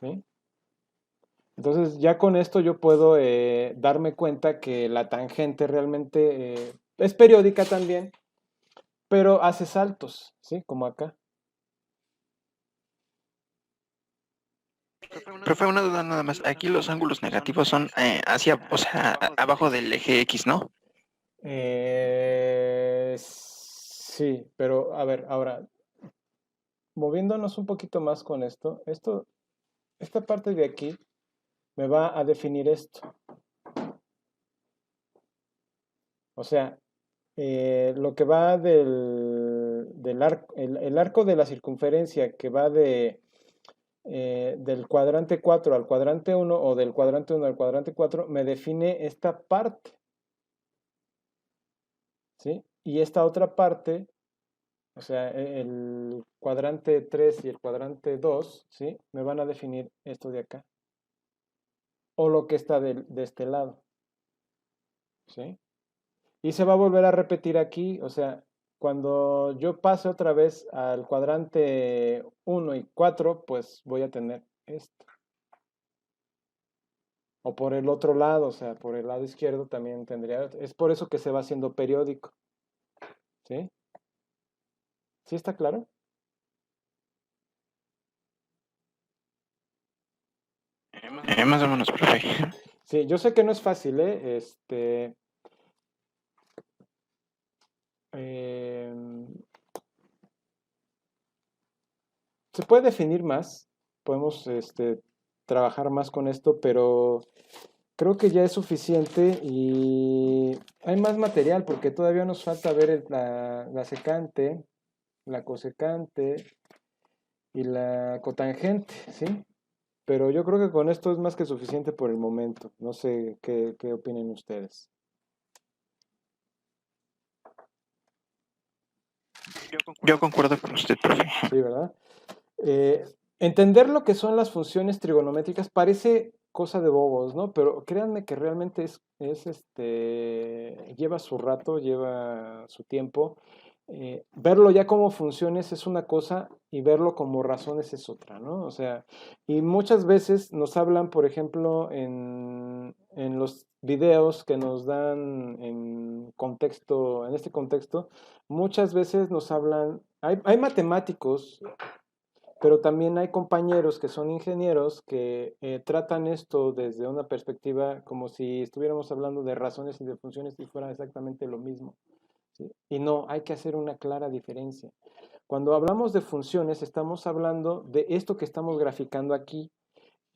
¿Sí? Entonces ya con esto yo puedo darme cuenta que la tangente realmente es periódica también, pero hace saltos, ¿sí? Como acá. Profe, una duda nada más. Aquí los ángulos negativos son hacia, o sea, abajo del eje X, ¿no? Sí, pero a ver, ahora, moviéndonos un poquito más con esta parte de aquí me va a definir esto. O sea, lo que va del arco, el arco de la circunferencia que va del cuadrante 4 al cuadrante 1 o del cuadrante 1 al cuadrante 4 me define esta parte, ¿sí? Y esta otra parte, o sea, el cuadrante 3 y el cuadrante 2, ¿sí? Me van a definir esto de acá. O lo que está de este lado, ¿sí? Y se va a volver a repetir aquí, o sea, cuando yo pase otra vez al cuadrante 1 y 4, pues voy a tener esto. O por el otro lado, o sea, por el lado izquierdo también tendría. Es por eso que se va haciendo periódico. ¿Sí? ¿Sí está claro? Más o menos, profe. Sí, yo sé que no es fácil, ¿eh? Em, se puede definir más, podemos trabajar más con esto, pero creo que ya es suficiente y hay más material porque todavía nos falta ver la secante, la cosecante y la cotangente, ¿sí? Pero yo creo que con esto es más que suficiente por el momento. No sé qué opinen ustedes. Yo concuerdo con usted, profe. Sí, ¿verdad? Eh, Entender lo que son las funciones trigonométricas parece cosa de bobos, ¿no? Pero créanme que realmente lleva su rato, lleva su tiempo. Verlo ya como funciones es una cosa y verlo como razones es otra, ¿no? O sea, y muchas veces nos hablan, por ejemplo, en los videos que nos dan en este contexto, muchas veces nos hablan, hay matemáticos, pero también hay compañeros que son ingenieros que tratan esto desde una perspectiva como si estuviéramos hablando de razones y de funciones y fuera exactamente lo mismo, ¿sí? Y no, hay que hacer una clara diferencia. Cuando hablamos de funciones, estamos hablando de esto que estamos graficando aquí.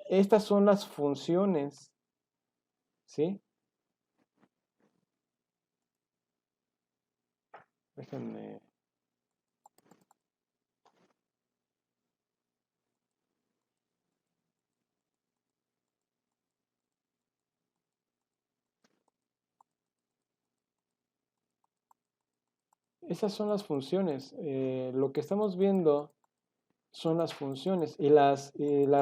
Estas son las funciones, ¿sí? Déjenme. Esas son las funciones. Lo que estamos viendo son las funciones y las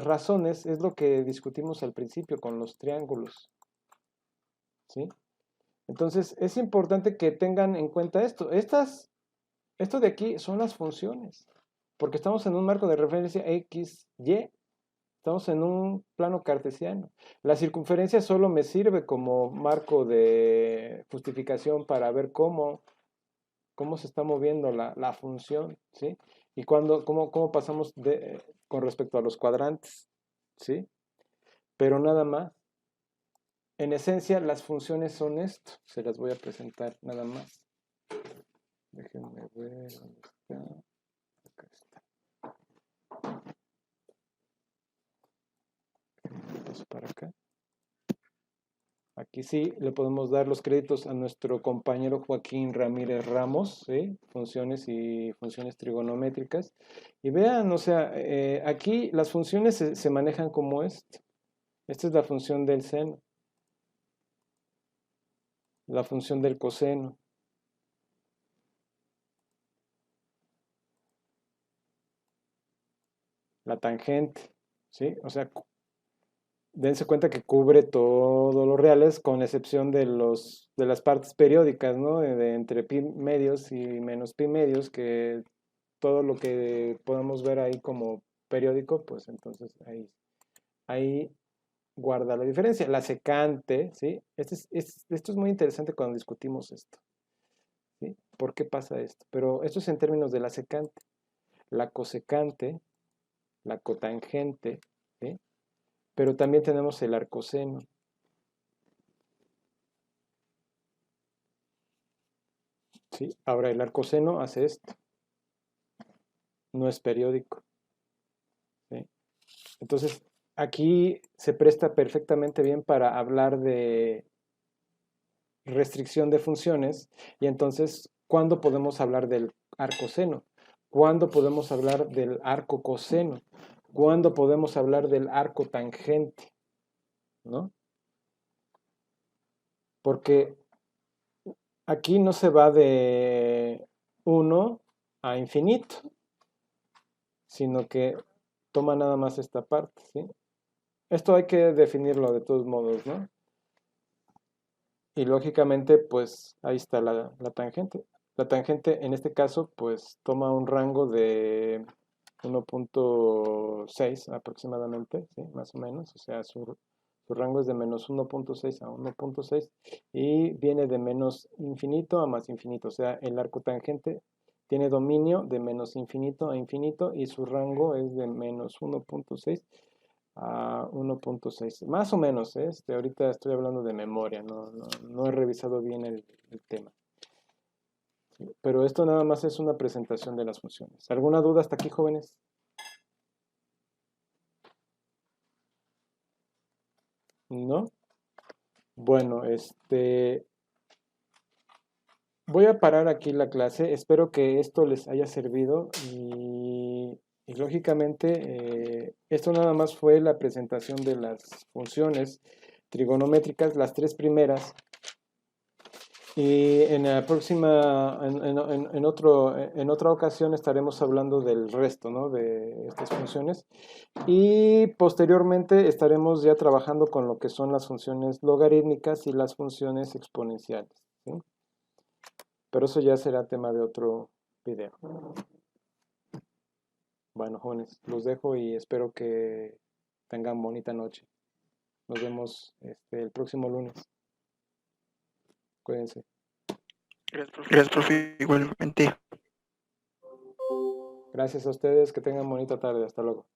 razones es lo que discutimos al principio con los triángulos, ¿sí? Entonces es importante que tengan en cuenta esto. Esto de aquí son las funciones, porque estamos en un marco de referencia X, Y, estamos en un plano cartesiano. La circunferencia solo me sirve como marco de justificación para ver cómo se está moviendo la función, ¿sí? ¿Y cómo pasamos con respecto a los cuadrantes? ¿Sí? Pero nada más. En esencia, las funciones son esto. Se las voy a presentar nada más. Déjenme ver dónde está. Acá está. Paso para acá. Aquí sí le podemos dar los créditos a nuestro compañero Joaquín Ramírez Ramos, ¿sí? Funciones y funciones trigonométricas. Y vean, o sea, aquí las funciones se manejan como esto. Esta es la función del seno, la función del coseno, la tangente, ¿sí? O sea, dense cuenta que cubre todos los reales con excepción de las partes periódicas, ¿no? De entre pi medios y menos pi medios, que todo lo que podamos ver ahí como periódico, pues entonces ahí guarda la diferencia. La secante, ¿sí? Esto es muy interesante cuando discutimos esto, ¿sí? ¿Por qué pasa esto? Pero esto es en términos de la secante. La cosecante, la cotangente, ¿sí? Pero también tenemos el arcoseno. ¿Sí? Ahora el arcoseno hace esto, no es periódico. ¿Sí? Entonces, aquí se presta perfectamente bien para hablar de restricción de funciones y entonces, ¿cuándo podemos hablar del arcoseno? ¿Cuándo podemos hablar del arco coseno? ¿Cuándo podemos hablar del arco tangente? ¿No? Porque aquí no se va de 1 a infinito, sino que toma nada más esta parte, ¿sí? Esto hay que definirlo de todos modos, ¿no? Y lógicamente, pues ahí está la tangente. La tangente en este caso, pues toma un rango de 1.6 aproximadamente, ¿sí? Más o menos. O sea, su rango es de menos 1.6 a 1.6 y viene de menos infinito a más infinito. O sea, el arco tangente tiene dominio de menos infinito a infinito y su rango es de menos 1.6 a 1.6, más o menos, ¿eh? Ahorita estoy hablando de memoria, no he revisado bien el tema. ¿Sí? Pero esto nada más es una presentación de las funciones. ¿Alguna duda hasta aquí, jóvenes? ¿No? Bueno, voy a parar aquí la clase. Espero que esto les haya servido y lógicamente esto nada más fue la presentación de las funciones trigonométricas, las tres primeras. Y en la próxima, en otra ocasión estaremos hablando del resto, ¿no? De estas funciones. Y posteriormente estaremos ya trabajando con lo que son las funciones logarítmicas y las funciones exponenciales, ¿sí? Pero eso ya será tema de otro video. Bueno, jóvenes, los dejo y espero que tengan bonita noche. Nos vemos el próximo lunes. Cuídense. Gracias, profe. Igualmente. Gracias a ustedes, que tengan bonita tarde. Hasta luego.